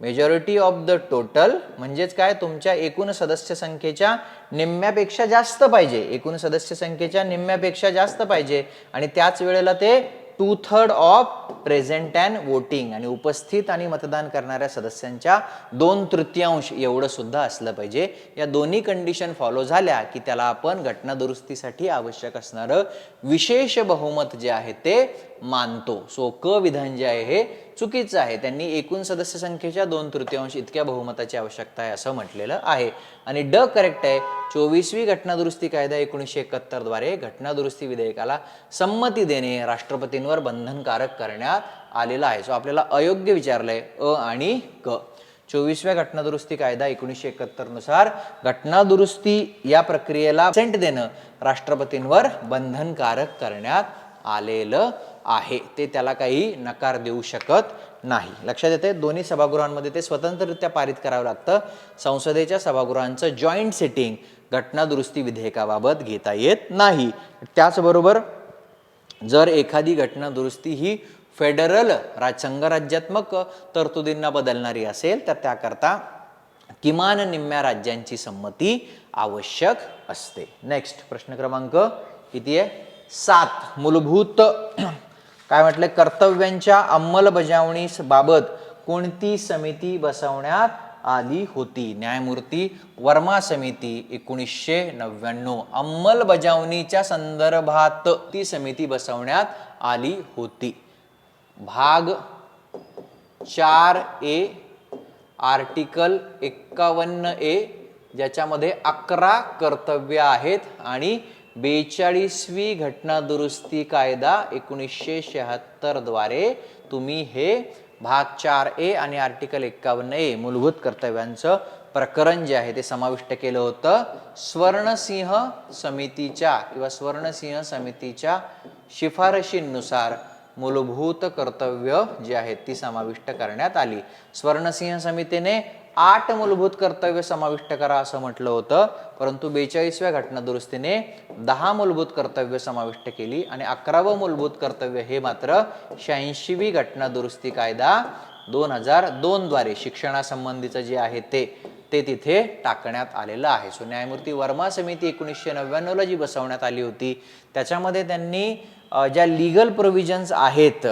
Majority of the total म्हणजेच काय? तुमच्या एकूण सदस्य संख्येच्या निम्म्यापेक्षा जास्त पाहिजे, एकूण सदस्य संख्येच्या निम्म्यापेक्षा जास्त पाहिजे. आणि त्याच वेळेला ते 2/3 ऑफ प्रेझेंट अँड वोटिंग, आणि उपस्थित आणि मतदान करणाऱ्या सदस्यांच्या 2/3 एवढं सुद्धा असलं पाहिजे. या दोन्ही कंडिशन फॉलो झाल्या की त्याला आपण घटना दुरुस्तीसाठी आवश्यक असणारं विशेष बहुमत जे आहे ते मानतो. सो क विधान जे आहे हे चुकीचं आहे. त्यांनी एकूण सदस्य संख्येच्या 2/3 इतक्या बहुमताची आवश्यकता आहे असं म्हटलेलं आहे. आणि ड करेक्ट आहे. 24वी घटना दुरुस्ती कायदा 1971 द्वारे घटना दुरुस्ती विधेयकाला संमती देणे राष्ट्रपतींवर बंधनकारक करण्यात आलेला आहे. सो आपल्याला अयोग्य विचारलंय अ आणि क. 24व्या घटना दुरुस्ती कायदा 1971 नुसार घटना दुरुस्ती या प्रक्रियेला सेंट देणं राष्ट्रपतींवर बंधनकारक करण्यात आलेलं आहे. ते त्याला काही नकार देऊ शकत नाही. लक्षात येते, दोन्ही सभागृहांमध्ये ते स्वतंत्ररित्या पारित करावं लागतं. संसदेच्या सभागृहांचं जॉईंट सिटिंग घटना दुरुस्ती विधेयकाबाबत घेता येत नाही. त्याचबरोबर जर एखादी घटना दुरुस्ती ही फेडरल संघराज्यात्मक तरतुदींना बदलणारी असेल तर त्याकरता किमान निम्म्या राज्यांची संमती आवश्यक असते. नेक्स्ट प्रश्न क्रमांक किती आहे? 7. मूलभूत काय म्हटलंय? कर्तव्यांच्या अंमलबजावणीबाबत कोणती समिती बसवण्यात आली होती? न्यायमूर्ती वर्मा समिती 1999. अंमलबजावणीच्या संदर्भात ती समिती बसवण्यात आली होती. भाग 4A आर्टिकल 51A ज्याच्यामध्ये 11 कर्तव्य आहेत आणि 42वी घटना दुरुस्ती कायदा 1976 द्वारे तुम्ही हे भाग 4A आणि आर्टिकल 51A मूलभूत कर्तव्यांचं प्रकरण जे आहे ते समाविष्ट केलं होतं. स्वर्णसिंह समितीच्या किंवा स्वर्णसिंह समितीच्या शिफारशींनुसार मूलभूत कर्तव्य जी आहेत ती समाविष्ट करण्यात आली. स्वर्णसिंह समितीने 8 मूलभूत कर्तव्य समाविष्ट करा असं म्हटलं होतं, परंतु 42व्या घटना दुरुस्तीने 10 मूलभूत कर्तव्य समाविष्ट केली आणि 11वं मूलभूत कर्तव्य हे मात्र 86वी घटना दुरुस्ती कायदा 2002 द्वारे शिक्षणासंबंधीचं जे आहे ते तिथे टाकण्यात आलेलं आहे. सो न्यायमूर्ती वर्मा समिती 1999 ला जी बसवण्यात आली होती त्याच्यामध्ये त्यांनी ज्या लीगल प्रोव्हिजन्स आहेत,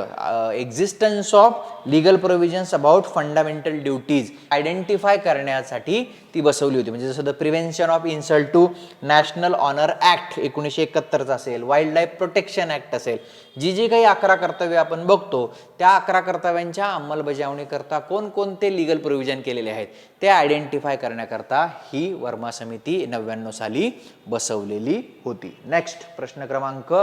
existence of legal provisions about fundamental duties identify करण्यासाठी ती बसवली होती. म्हणजे जसं the prevention of insult to national honour act 1971 असेल, वाईल्ड लाईफ प्रोटेक्शन ऍक्ट असेल, जी काही 11 कर्तव्य आपण बघतो त्या 11 कर्तव्यांच्या अंमलबजावणीकरता कोणकोणते लीगल प्रोव्हिजन केलेले आहेत ते आयडेंटिफाय करण्याकरता ही वर्मा समिती 99 साली बसवलेली होती. नेक्स्ट प्रश्न क्रमांक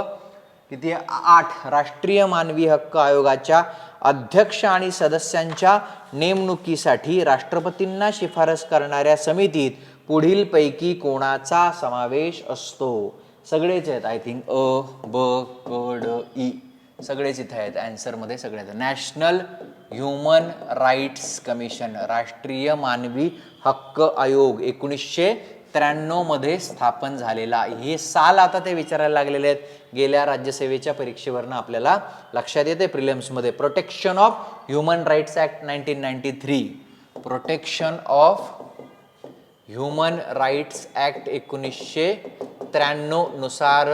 किती? 8. राष्ट्रीय मानवी हक्क आयोगाच्या अध्यक्ष आणि सदस्यांच्या नेमणुकीसाठी राष्ट्रपतींना शिफारस करणाऱ्या समितीत पुढील पैकी कोणाचा समावेश असतो? सगळेच आहेत आय थिंक. अ, ब, क, ड, ई सगळेच इथे आहेत. आन्सरमध्ये सगळे आहेत. नॅशनल ह्युमन राईट्स कमिशन, राष्ट्रीय मानवी हक्क आयोग 1993 मध्ये स्थापन झालेला. हे साल आता ते विचारायला लागलेले आहेत. गेल्या राज्यसेवेच्या परीक्षेवरनं आपल्याला लक्षात येते प्रिलिम्समध्ये. Protection of human rights act 1993. Protection of human rights act 1993 नुसार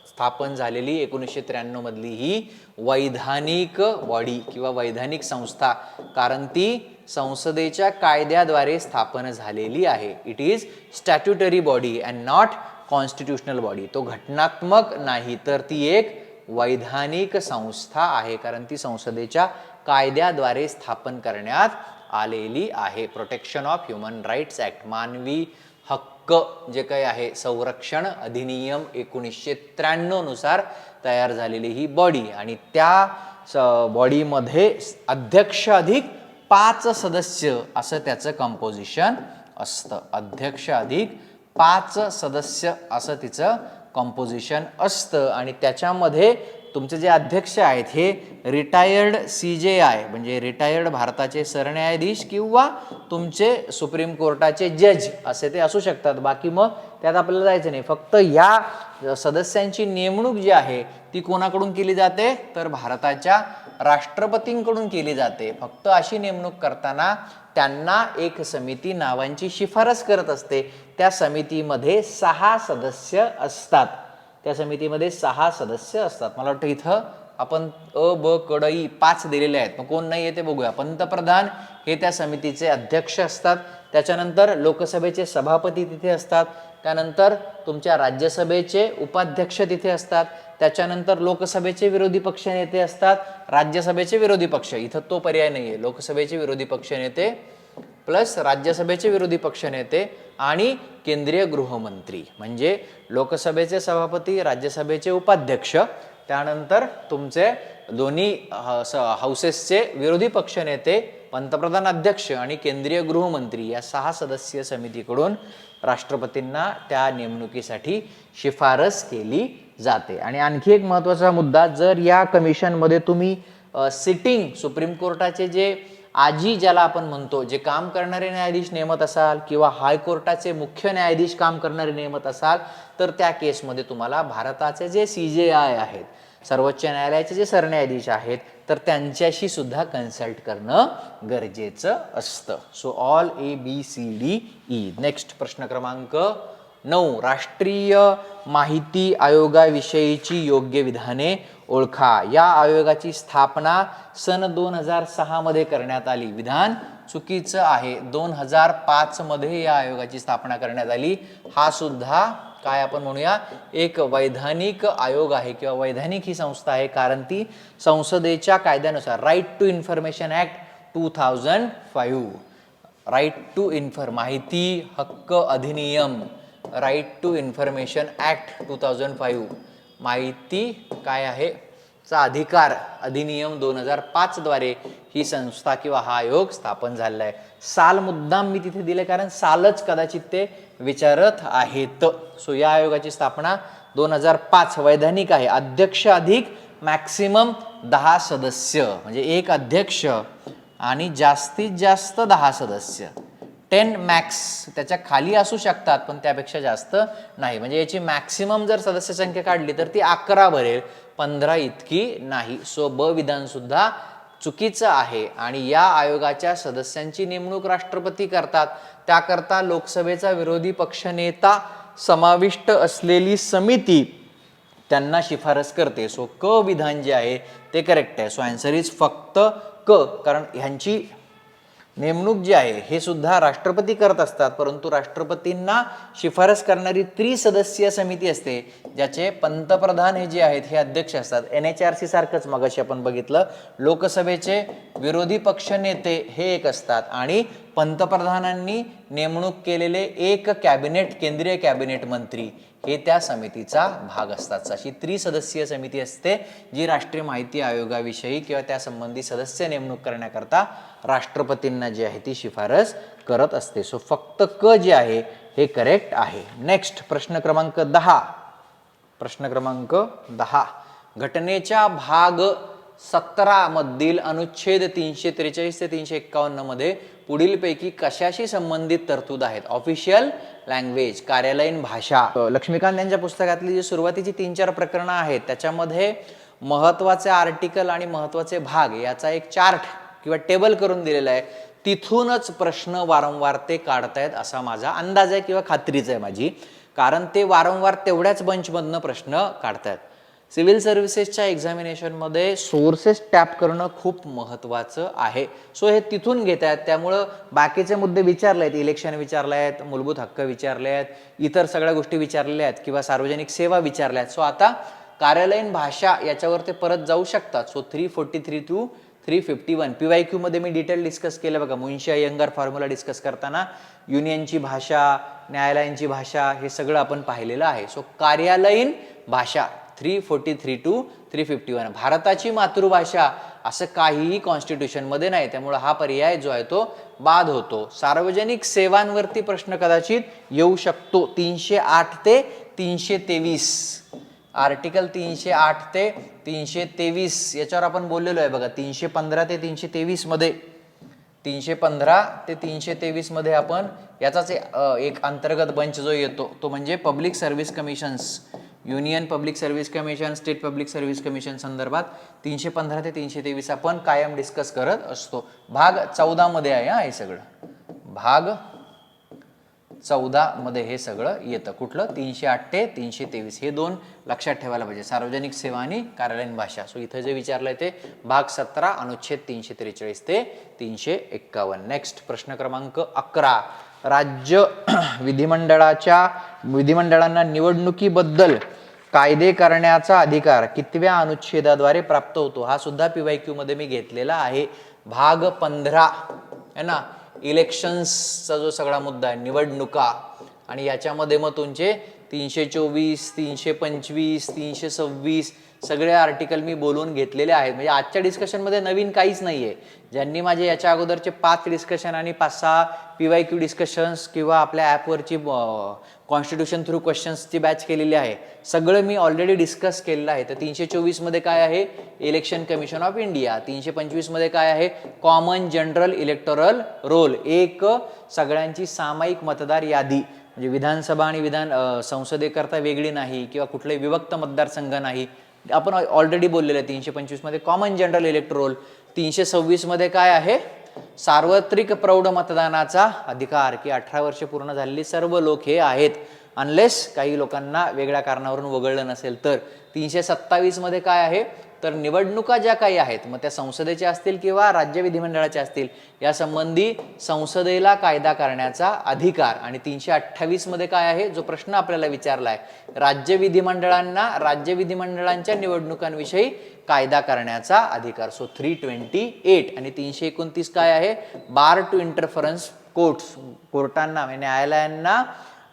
स्थापन झालेली 1993 मधली ही वैधानिक बॉडी किंवा वैधानिक संस्था, कारण ती संसदेच्या कायद्याद्वारे स्थापन झालेली आहे. It is statutory body and not constitutional body. तो घटनात्मक नाही तर ती एक वैधानिक संस्था आहे, कारण ती संसदेच्या कायद्याद्वारे स्थापन करण्यात आलेली आहे. Protection of human rights act, मानवी हक्क जे काही आहे संरक्षण अधिनियम 1993 नुसार तयार झालेली ही बॉडी, आणि त्या बॉडीमध्ये अध्यक्ष अधिक 5 सदस्य असं त्याचं कंपोजिशन असतं. अध्यक्ष अधिक 5 सदस्य असं तिचं कंपोजिशन असतं, आणि त्याच्यामध्ये तुमचे जे अध्यक्ष आहेत हे रिटायर्ड CJI म्हणजे रिटायर्ड भारताचे सरन्यायाधीश किंवा तुमचे सुप्रीम कोर्टाचे जज असे ते असू शकतात. बाकी मग त्यात आपल्याला जायचं नाही. फक्त या सदस्यांची नेमणूक जी आहे ती कोणाकडून केली जाते तर भारताच्या राष्ट्रपतींकडून केली जाते. फक्त अशी नेमणूक करताना त्यांना एक समिती नावांची शिफारस करत असते. त्या समितीमध्ये 6 सदस्य असतात. त्या समितीमध्ये 6 सदस्य असतात. मला वाटतं इथं आपण अ ब क ड ई 5 दिलेले आहेत. मग कोण नाही आहे ते बघूया. पंतप्रधान हे त्या समितीचे अध्यक्ष असतात. त्याच्यानंतर लोकसभेचे सभापती तिथे असतात. त्यानंतर तुमच्या राज्यसभेचे उपाध्यक्ष तिथे असतात. त्याच्यानंतर लोकसभेचे विरोधी पक्ष नेते असतात. राज्यसभेचे विरोधी पक्ष, इथं तो पर्याय नाही आहे. लोकसभेचे विरोधी पक्ष नेते प्लस राज्यसभेचे विरोधी पक्ष नेते आणि केंद्रीय गृहमंत्री, म्हणजे लोकसभेचे सभापती, राज्यसभेचे उपाध्यक्ष, त्यानंतर तुमचे दोन्ही हाऊसेसचे विरोधी पक्ष नेते, पंतप्रधान अध्यक्ष आणि केंद्रीय गृहमंत्री या 6 सदस्यीय समितीकडून राष्ट्रपतींना त्या नेमणुकीसाठी शिफारस केली जाते. आणि आणखी एक महत्त्वाचा मुद्दा, जर या कमिशनमध्ये तुम्ही सिटिंग सुप्रीम कोर्टाचे जे आजी ज्याला आपण म्हणतो, जे काम करणारे न्यायाधीश नेमत असाल किंवा हायकोर्टाचे मुख्य न्यायाधीश काम करणारे नेमत असाल तर त्या केसमध्ये तुम्हाला भारताचे जे CJI आहेत, सर्वोच्च न्यायालयाचे जे सरन्यायाधीश आहेत, तर त्यांच्याशी सुद्धा कन्सल्ट करणं गरजेचं असतं. So all ABCDE. नेक्स्ट प्रश्न क्रमांक 9, राष्ट्रीय माहिती आयोगाविषयीची योग्य विधाने ओळखा. या आयोगाची स्थापना सन 2006 मध्ये करण्यात आली. विधान चुकीचं आहे. 2005 मध्ये या आयोगाची स्थापना करण्यात आली. हा सुद्धा काय आपण म्हणूया एक वैधानिक आयोग आहे किंवा वैधानिक ही संस्था आहे, कारण ती संसदेच्या कायद्यानुसार right to information act 2005, right to माहिती हक्क अधिनियम, राईट टू इन्फॉर्मेशन ॲक्ट 2005, माहिती काय आहे चा अधिकार अधिनियम 2005 द्वारे ही संस्था किंवा हा आयोग स्थापन झालेला आहे. साल मुद्दाम मी तिथे दिले कारण सालच कदाचित ते विचारत आहेत. सो या आयोगाची स्थापना 2005, वैधानिक आहे. अध्यक्ष अधिक मॅक्सिमम 10 सदस्य, म्हणजे एक अध्यक्ष आणि जास्तीत जास्त 10 सदस्य, 10 मॅक्स, त्याच्या खाली असू शकतात पण त्यापेक्षा जास्त नाही. म्हणजे याची मॅक्सिमम जर सदस्य संख्या काढली तर ती 11 भरेल, 15 इतकी नाही. सो ब विधान सुद्धा चुकीचं आहे. आणि या आयोगाच्या सदस्यांची नेमणूक राष्ट्रपती करतात. त्याकरता लोकसभेचा विरोधी पक्षनेता समाविष्ट असलेली समिती त्यांना शिफारस करते. सो क विधान जे आहे ते करेक्ट आहे. सो आन्सर इज फक्त क, कारण ह्यांची नेमणूक जी आहे हे सुद्धा राष्ट्रपती करत असतात, परंतु राष्ट्रपतींना शिफारस करणारी त्रिसदस्यीय समिती असते, ज्याचे पंतप्रधान हे जे आहेत हे अध्यक्ष असतात. NHRC सारखंच मगाशी आपण बघितलं, लोकसभेचे विरोधी पक्ष नेते हे एक असतात आणि पंतप्रधानांनी नेमणूक केलेले एक कॅबिनेट, केंद्रीय कॅबिनेट मंत्री हे त्या समितीचा भाग असतात. अशी त्रिसदस्यीय समिती असते जी राष्ट्रीय माहिती आयोगाविषयी किंवा त्या संबंधी सदस्य नेमणूक करण्याकरता राष्ट्रपतींना जी आहे ती शिफारस करत असते. सो फक्त क जे आहे हे करेक्ट आहे. नेक्स्ट प्रश्न क्रमांक 10. प्रश्न क्रमांक 10, घटनेच्या भाग 17 मधील अनुच्छेद 343 ते 351 मध्ये पुढीलपैकी कशाशी संबंधित तरतूद आहेत? ऑफिशियल लँग्वेज, कार्यालयीन भाषा. लक्ष्मीकांत यांच्या पुस्तकातली जी सुरुवातीची 3-4 प्रकरणं आहेत त्याच्यामध्ये महत्त्वाचे आर्टिकल आणि महत्त्वाचे भाग याचा एक चार्ट किंवा टेबल करून दिलेलं आहे, तिथूनच प्रश्न वारंवार ते काढतायत असा माझा अंदाज आहे किंवा खात्रीच आहे माझी, कारण ते वारंवार तेवढ्याच बंचमधनं प्रश्न काढतायत. सिव्हिल सर्व्हिसेसच्या एक्झामिनेशनमध्ये सोर्सेस टॅप करणं खूप महत्त्वाचं आहे. सो हे तिथून घेत आहेत, त्यामुळं बाकीचे मुद्दे विचारले आहेत, इलेक्शन विचारले आहेत, मूलभूत हक्क विचारले आहेत, इतर सगळ्या गोष्टी विचारलेल्या आहेत किंवा सार्वजनिक सेवा विचारल्या आहेत. सो आता कार्यालयीन भाषा याच्यावर ते परत जाऊ शकतात. सो 343 to 351 PYQ मध्ये मी डिटेल डिस्कस केलं बघा. मुन्शी अय्यंगार फॉर्म्युला डिस्कस करताना युनियनची भाषा, न्यायालयांची भाषा हे सगळं आपण पाहिलेलं आहे. सो कार्यालयीन भाषा 343 to 351 भारताची मातृभाषा असं काहीही कॉन्स्टिट्यूशन मध्ये नाही, त्यामुळे हा पर्याय जो आहे तो बाद होतो. सार्वजनिक सेवांवरती प्रश्न कदाचित येऊ शकतो. 308 ते 323 आर्टिकल 308 ते 323 याच्यावर आपण बोललेलो आहे बघा. 315 ते 323 मध्ये 315 ते 323 मध्ये आपण याचाच एक अंतर्गत बंच जो येतो तो म्हणजे public service commissions, union public service commission, state public service commission संदर्भात 315 ते 323 आपण कायम डिस्कस करत असतो. भाग 14 मध्ये आहे हे सगळं. भाग 14 मध्ये हे सगळं येतं. कुठलं? 308 ते 323 हे दोन लक्षात ठेवायला पाहिजे, सार्वजनिक सेवा आणि कार्यालयीन भाषा. सो इथं जे विचारलंय ते भाग 17 अनुच्छेद 343 ते 351. नेक्स्ट प्रश्न क्रमांक 11. राज्य विधिमंडळांना निवडणुकीबद्दल कायदे करण्याचा अधिकार कितव्या अनुच्छेदाद्वारे प्राप्त होतो? हा सुद्धा PYQ मध्ये मी घेतलेला आहे. भाग 15 है ना, इलेक्शन्सचा जो सगळा मुद्दा आहे, निवडणुका, आणि याच्यामध्ये मग तुमचे 324, 325, 326 सगळे आर्टिकल मी बोलून घेतलेले आहेत. म्हणजे आजच्या डिस्कशनमध्ये नवीन काहीच नाहीये. ज्यांनी माझे याच्या अगोदरचे 5 डिस्कशन आणि 5-6 PYQ डिस्कशन्स किंवा आपल्या ॲपवरची कॉन्स्टिट्यूशन थ्रू क्वेश्चन्सची बॅच केलेली आहे, सगळं मी ऑलरेडी डिस्कस केलेलं आहे. तर 324 मध्ये काय आहे? Election commission of India. 325 मध्ये काय आहे? कॉमन जनरल इलेक्टोरल रोल, एक सगळ्यांची सामायिक मतदार यादी, म्हणजे विधानसभा आणि संसदेकरता वेगळी नाही किंवा कुठलाही विभक्त मतदारसंघ नाही, आपण ऑलरेडी बोललेलं आहे. 325 मध्ये कॉमन जनरल इलेक्टोरल. 326 मध्ये काय आहे? सार्वत्रिक प्रौढ मतदानाचा अधिकार, की 18 वर्ष पूर्ण झालेली सर्व लोक हे आहेत, अनलेस काही लोकांना वेगळ्या कारणावरून वगळलं नसेल तर. 327 मध्ये काय आहे? तर निवडणुका ज्या काही आहेत, मग त्या संसदेच्या असतील किंवा राज्य विधिमंडळाच्या असतील, या संबंधी संसदेला कायदा करण्याचा अधिकार. आणि 328 मध्ये काय आहे? जो प्रश्न आपल्याला विचारलाय, राज्य विधिमंडळांच्या निवडणुकांविषयी कायदा करण्याचा अधिकार. सो 328. आणि 329 काय आहे? बार टू इंटरफरन्स कोर्ट्स, कोर्टांना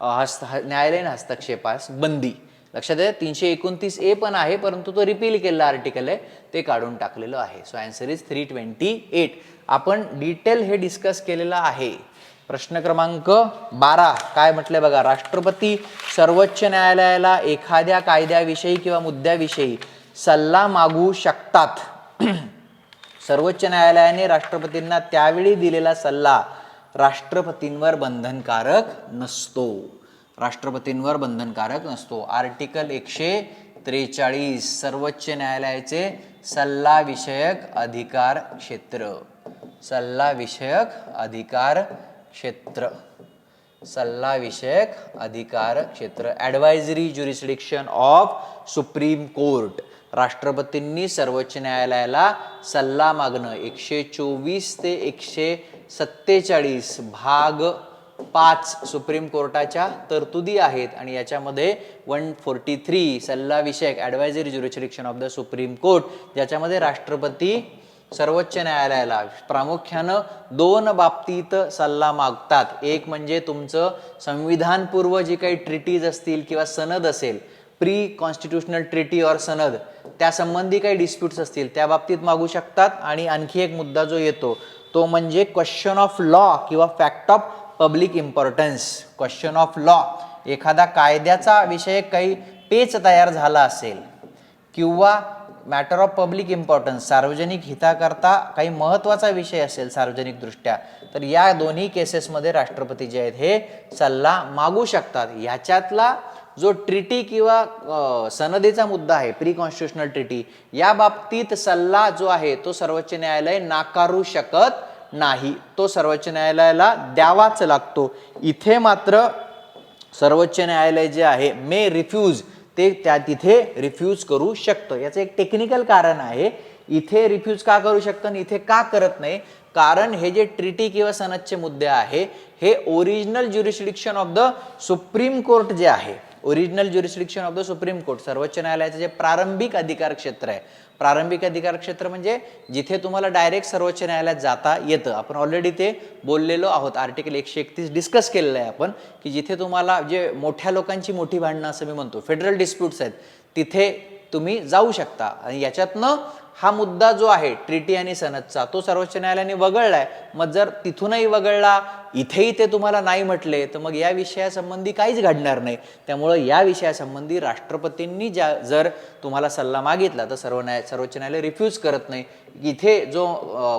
न्यायालयीन हस्तक्षेपास बंदी. लक्षात आहे. 329A पण आहे, परंतु तो रिपील केलेला आर्टिकल आहे, ते काढून टाकलेलं आहे. So answer is 328. आपण डिटेल हे डिस्कस केलेलं आहे. प्रश्न क्रमांक 12 काय म्हटलंय बघा. राष्ट्रपती सर्वोच्च न्यायालयाला एखाद्या कायद्याविषयी किंवा मुद्द्याविषयी सल्ला मागू शकतात. सर्वोच्च न्यायालयाने राष्ट्रपतींना त्यावेळी दिलेला सल्ला राष्ट्रपतींवर बंधनकारक नसतो. राष्ट्रपतींवर बंधनकारक नसतो. आर्टिकल 143 सर्वोच्च न्यायालयाचे सल्ला विषयक अधिकार क्षेत्र. सल्ला विषयक अधिकार क्षेत्र. सल्ला विषयक अधिकार क्षेत्र. Advisory jurisdiction of supreme court. राष्ट्रपतींनी सर्वोच्च न्यायालयाला सल्ला मागणं 124 ते 147 भाग 5 सुप्रीम कोर्टाच्या तरतुदी आहेत. आणि याच्यामध्ये 143 सल्ला विषयक advisory jurisdiction of the supreme court, ज्याच्यामध्ये राष्ट्रपती सर्वोच्च न्यायालयाला प्रामुख्यानं 2 बाबतीत सल्ला मागतात. एक म्हणजे तुमचं संविधानपूर्व जी काही ट्रिटीज असतील किंवा सनद असेल, प्री कॉन्स्टिट्यूशनल ट्रिटी और सनद, त्या संबंधी काही डिस्प्यूट्स असतील त्या बाबतीत मागू शकतात. आणि आणखी एक मुद्दा जो येतो तो म्हणजे क्वेश्चन ऑफ लॉ किंवा fact of public importance. Question of law, एखादा कायद्याचा विषय काही पेच तयार झाला असेल किंवा मॅटर ऑफ पब्लिक इम्पॉर्टन्स, सार्वजनिक हिताकरता काही महत्त्वाचा विषय असेल सार्वजनिक दृष्ट्या, तर या दोन्ही केसेसमध्ये राष्ट्रपती जे आहेत हे सल्ला मागू शकतात. ह्याच्यातला जो ट्रिटी किंवा सनदेचा मुद्दा आहे, प्री कॉन्स्टिट्युशनल ट्रिटी, या बाबतीत सल्ला जो आहे तो सर्वोच्च न्यायालय नाकारू शकत नाही, तो सर्वोच्च न्यायालयाला द्यावाच लागतो. इथे मात्र सर्वोच्च न्यायालय जे आहे मे रिफ्यूज, ते त्या तिथे रिफ्यूज करू शकतं. याचं एक टेक्निकल कारण आहे, इथे रिफ्यूज का करू शकतं आणि इथे का करत नाही. कारण हे जे ट्रिटी किंवा सनदचे मुद्दे आहे हे original jurisdiction of the supreme court जे आहे, original jurisdiction of the supreme court, सर्वोच्च न्यायालयाचे जे प्रारंभिक अधिकार क्षेत्र आहे, प्रारंभिक अधिकार क्षेत्र म्हणजे जिथे तुम्हाला डायरेक्ट सर्वोच्च न्यायालयात जाता येतं. आपण ऑलरेडी ते बोललेलो आहोत, आर्टिकल 131 डिस्कस केलेलं आहे आपण, की जिथे तुम्हाला जे मोठ्या लोकांची मोठी भांडणं असं मी म्हणतो, फेडरल डिस्प्यूट्स आहेत, तिथे तुम्ही जाऊ शकता. आणि याच्यातनं हा मुद्दा जो आहे ट्रिटी आणि सनदचा तो सर्वोच्च न्यायालयाने वगळलाय. मग जर तिथूनही वगळला, इथेही ते तुम्हाला नाही म्हटले, तर मग या विषयासंबंधी काहीच घडणार नाही. त्यामुळं या विषयासंबंधी राष्ट्रपतींनी जर तुम्हाला सल्ला मागितला तर सर्वोच्च न्यायालय रिफ्यूज करत नाही. इथे जो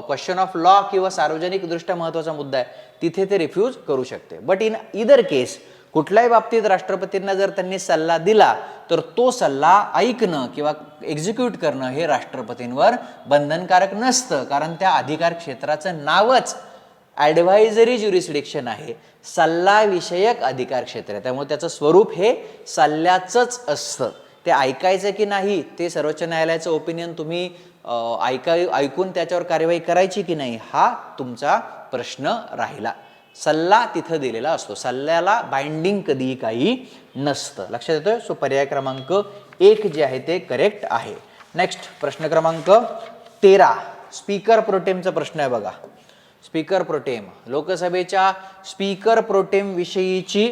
क्वेश्चन ऑफ लॉ किंवा सार्वजनिक दृष्ट्या महत्त्वाचा मुद्दा आहे तिथे ते रिफ्यूज करू शकते. बट इन इदर केस, कुठल्याही बाबतीत राष्ट्रपतींना जर त्यांनी सल्ला दिला तर तो सल्ला ऐकणं किंवा एक्झिक्यूट करणं हे राष्ट्रपतींवर बंधनकारक नसतं. कारण त्या अधिकार क्षेत्राचं नावच ॲडव्हायझरी ज्युरिस्डिक्शन आहे, सल्लाविषयक अधिकार क्षेत्र आहे. त्यामुळे त्याचं स्वरूप हे सल्ल्याचंच असतं. ते ऐकायचं की नाही ते सर्वोच्च न्यायालयाचं ओपिनियन तुम्ही ऐकून त्याच्यावर कार्यवाही करायची की नाही हा तुमचा प्रश्न राहिला. सल्ला तिथं दिलेला असतो, सल्ल्याला बाइंडिंग कधीही काही नसतं. लक्षात येतोय. सो पर्याय क्रमांक 1 जे आहे ते करेक्ट आहे. नेक्स्ट प्रश्न क्रमांक 13 स्पीकर प्रोटेमचा प्रश्न आहे बघा. स्पीकर प्रोटेम, लोकसभेच्या स्पीकर प्रोटेम विषयीची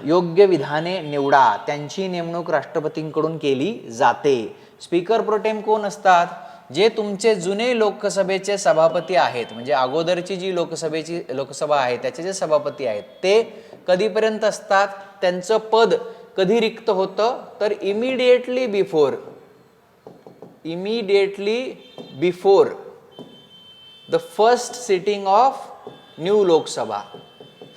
योग्य विधाने निवडा, त्यांची नेमणूक राष्ट्रपतींकडून केली जाते. स्पीकर प्रोटेम कोण असतात? जे तुमचे जुने लोकसभेचे सभापती आहेत, म्हणजे अगोदरची जी लोकसभा आहे त्याचे जे सभापती आहेत ते कधीपर्यंत असतात, त्यांचं पद कधी रिक्त होतं तर immediately before the first sitting of new Lok Sabha.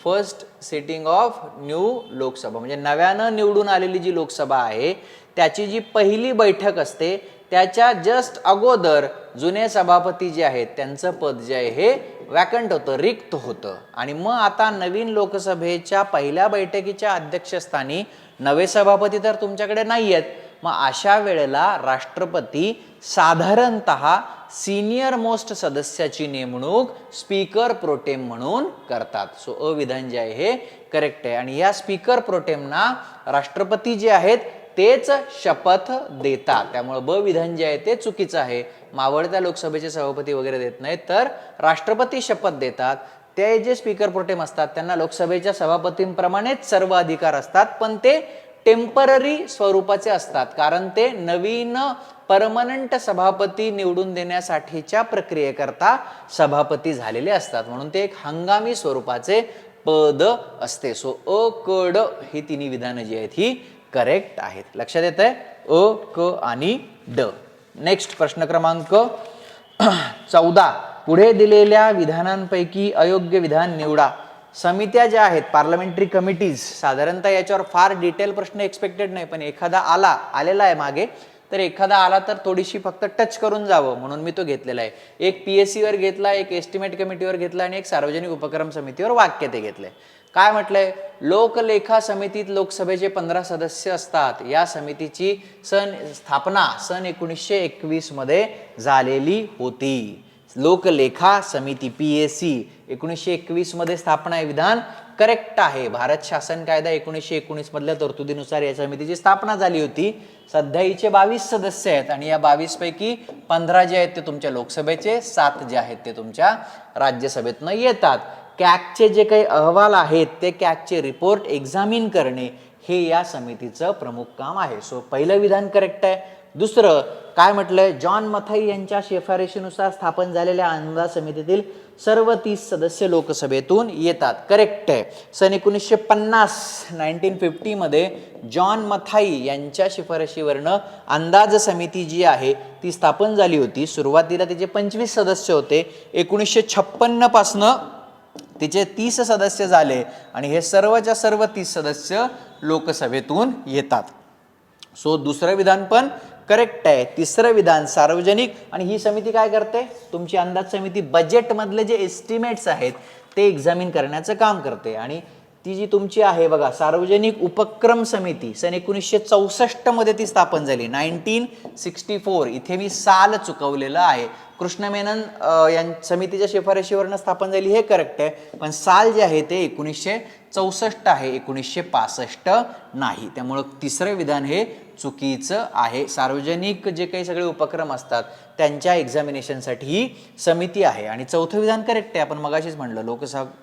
First sitting of new Lok Sabha म्हणजे नव्यानं निवडून आलेली जी लोकसभा आहे त्याची जी पहिली बैठक असते त्याच्या जस्ट अगोदर जुने सभापती जे आहेत त्यांचं पद जे आहे हे वॅकंट होतं, रिक्त होतं. आणि मग आता नवीन लोकसभेच्या पहिल्या बैठकीच्या अध्यक्षस्थानी नवे सभापती तर तुमच्याकडे नाही आहेत. मग अशा वेळेला राष्ट्रपती साधारणतः सिनियर मोस्ट सदस्याची नेमणूक स्पीकर प्रोटेम म्हणून करतात. सो अविधान जे आहे हे करेक्ट आहे. आणि या स्पीकर प्रोटेमना राष्ट्रपती जे आहेत तेच शपथ देतात. त्यामुळे ब विधान जे आहे ते चुकीचं आहे. मावळत्या लोकसभेचे सभापती वगैरे देत नाहीत तर राष्ट्रपती शपथ देतात. ते जे स्पीकर प्रोटेम असतात त्यांना लोकसभेच्या सभापतींप्रमाणेच सर्व अधिकार असतात, पण ते टेम्पररी स्वरूपाचे असतात. कारण ते नवीन परमनंट सभापती निवडून देण्यासाठीच्या प्रक्रियेकरता सभापती झालेले असतात, म्हणून ते एक हंगामी स्वरूपाचे पद असते. सो अ क ड ही तिन्ही विधानं जी आहेत ही करेक्ट आहेत. लक्षात येत आहे. अ क आणि ड. नेक्स्ट प्रश्न क्रमांक 14 पुढे दिलेल्या विधानांपैकी अयोग्य विधान निवडा. समित्या ज्या आहेत पार्लमेंटरी कमिटीज, साधारणतः याच्यावर फार डिटेल प्रश्न एक्सपेक्टेड नाही, पण एखादा आलेला आहे मागे तर एखादा आला तर थोडीशी फक्त टच करून जावं म्हणून मी तो घेतलेला आहे. एक PSC वर घेतला, एक एस्टिमेट कमिटीवर घेतला आणि एक सार्वजनिक उपक्रम समितीवर वाक्य ते घेतलंय. काय म्हटलंय? लोकलेखा समितीत लोकसभेचे 15 सदस्य असतात. या समितीची स्थापना सन 1921 मध्ये झालेली होती. लोकलेखा समिती PSC 1921 मध्ये स्थापना आहे. विधान करेक्ट आहे. भारत शासन कायदा 1919 मधल्या तरतुदीनुसार या समितीची स्थापना झाली होती. सध्या हिचे 22 सदस्य आहेत आणि या 22 पैकी 15 जे आहेत ते तुमच्या लोकसभेचे, 7 जे आहेत ते तुमच्या राज्यसभेतनं येतात. कॅगचे जे काही अहवाल आहेत ते कॅगचे रिपोर्ट एक्झामिन करणे हे या समितीचं प्रमुख काम आहे. सो पहिलं विधान करेक्ट आहे. दुसरं काय म्हटलंय? जॉन मथाई यांच्या शिफारशीनुसार स्थापन झालेल्या अंदाज समितीतील सर्व 30 सदस्य लोकसभेतून येतात. करेक्ट आहे. सन 1950 मध्ये जॉन मथाई यांच्या शिफारशीवरनं अंदाज समिती जी आहे ती स्थापन झाली होती. सुरुवातीला तिचे 25 सदस्य होते. 1956 पासनं तिचे 30 सदस्य झाले आणि हे सर्वच्या सर्व 30 सदस्य लोकसभेतून येतात. सो दुसरं विधान पण करेक्ट आहे. तिसरं विधान सार्वजनिक, आणि ही समिती काय करते, तुमची अंदाज समिती बजेटमधले जे एस्टिमेट्स आहेत ते एक्झामिन करण्याचं काम करते. आणि ती जी तुमची आहे बघा सार्वजनिक उपक्रम समिती, सन 1964 मध्ये ती स्थापन झाली, 1964. इथे मी साल चुकवलेलं आहे. कृष्ण मेनन या समितीच्या शिफारशीवरनं स्थापन झाली हे करेक्ट आहे, पण साल जे आहे ते 1964 आहे, 1965 नाही. त्यामुळं तिसरं विधान हे चुकीचं आहे. सार्वजनिक जे काही सगळे उपक्रम असतात त्यांच्या एक्झामिनेशनसाठी ही समिती आहे. आणि चौथं विधान करेक्ट आहे. आपण मगाशीच म्हणलं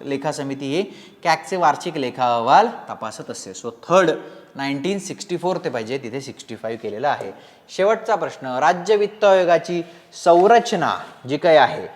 लेखा समिती ही कॅगचे वार्षिक लेखा अहवाल तपासत असते. सो थर्ड 1964 ते पाहिजे, तिथे 65 केलेलं आहे. शेवटचा प्रश्न, राज्य वित्त आयोगाची संरचना जी काही आहे,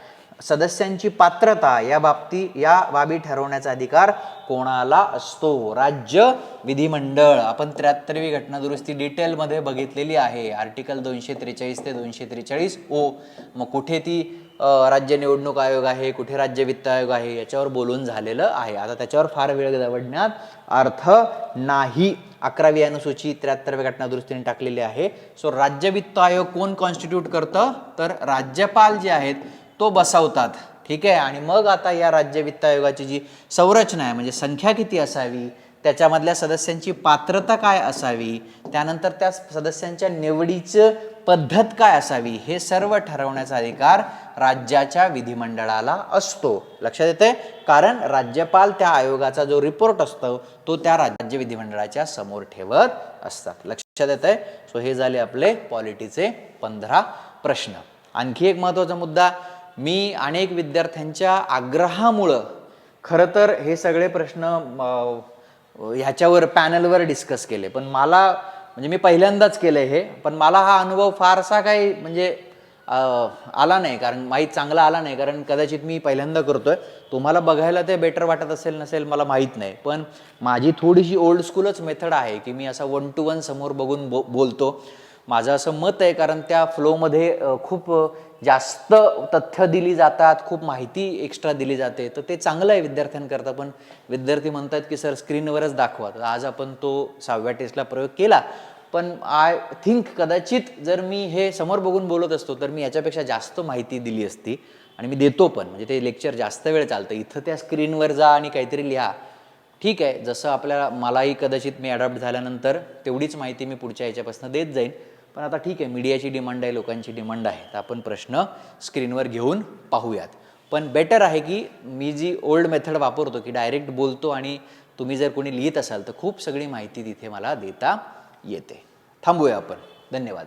सदस्यांची पात्रता या बाबी ठरवण्याचा अधिकार कोणाला असतो? राज्य विधिमंडळ. आपण 73वी घटना दुरुस्ती डिटेलमध्ये बघितलेली आहे, आर्टिकल 243 ते 243 ओ. मग कुठे ती राज्य निवडणूक आयोग आहे, कुठे राज्य वित्त आयोग आहे, याच्यावर बोलून झालेलं आहे. आता त्याच्यावर फार वेळ दवडण्यात अर्थ नाही. 11वी अनुसूची 73व्या घटना दुरुस्तीने टाकलेली आहे. सो राज्य वित्त आयोग कोण कॉन्स्टिट्यूट करतं, तर राज्यपाल जे आहेत तो बसवतात. ठीक आहे. आणि मग आता या राज्य वित्त आयोगाची जी संरचना आहे, म्हणजे संख्या किती असावी, त्याच्यामधल्या सदस्यांची पात्रता काय असावी, त्यानंतर त्या सदस्यांच्या निवडीचं पद्धत काय असावी, हे सर्व ठरवण्याचा अधिकार राज्याच्या विधिमंडळाला असतो. लक्षात येते, कारण राज्यपाल त्या आयोगाचा जो रिपोर्ट असतो तो त्या राज्य विधिमंडळाच्या समोर ठेवत असतात. लक्षात येते. सो हे झाले आपले पॉलिटीचे 15 प्रश्न. आणखी एक महत्त्वाचा मुद्दा, मी अनेक विद्यार्थ्यांच्या आग्रहामुळं खरं तर हे सगळे प्रश्न ह्याच्यावर पॅनलवर डिस्कस केले, पण मला म्हणजे मी पहिल्यांदाच केलं हे, पण मला हा अनुभव फारसा काही म्हणजे आला नाही, कारण माहीत चांगला आला नाही, कारण कदाचित मी पहिल्यांदा करतोय. तुम्हाला बघायला ते बेटर वाटत असेल नसेल मला माहीत नाही, पण माझी थोडीशी ओल्ड स्कूलच मेथड आहे की मी असा 1 to 1 समोर बघून बोलतो. माझं असं मत आहे, कारण त्या फ्लोमध्ये खूप जास्त तथ्य दिली जातात, खूप माहिती एक्स्ट्रा दिली जाते, तर ते चांगलं आहे विद्यार्थ्यांकरता. पण विद्यार्थी म्हणतात की सर स्क्रीनवरच दाखवा. तर आज आपण तो 6व्या टेस्टला प्रयोग केला, पण आय थिंक कदाचित जर मी हे समोर बघून बोलत असतो तर मी याच्यापेक्षा जास्त माहिती दिली असती, आणि मी देतो पण, म्हणजे ते लेक्चर जास्त वेळ चालतं. इथं त्या स्क्रीनवर जा आणि काहीतरी लिहा, ठीक आहे, जसं आपल्याला मलाही कदाचित मी अडॉप्ट झाल्यानंतर तेवढीच माहिती मी पुढच्या याच्यापासून देत जाईन. पण आता ठीक आहे, मीडियाची डिमांड आहे, लोकांची डिमांड आहे, तर आपण प्रश्न स्क्रीनवर घेऊन पाहूयात. पण बेटर आहे की मी जी ओल्ड मेथड वापरतो की डायरेक्ट बोलतो, आणि तुम्ही जर कोणी लिहित असाल तर खूप सगळी माहिती तिथे मला देता येते. थांबूया आपण. धन्यवाद.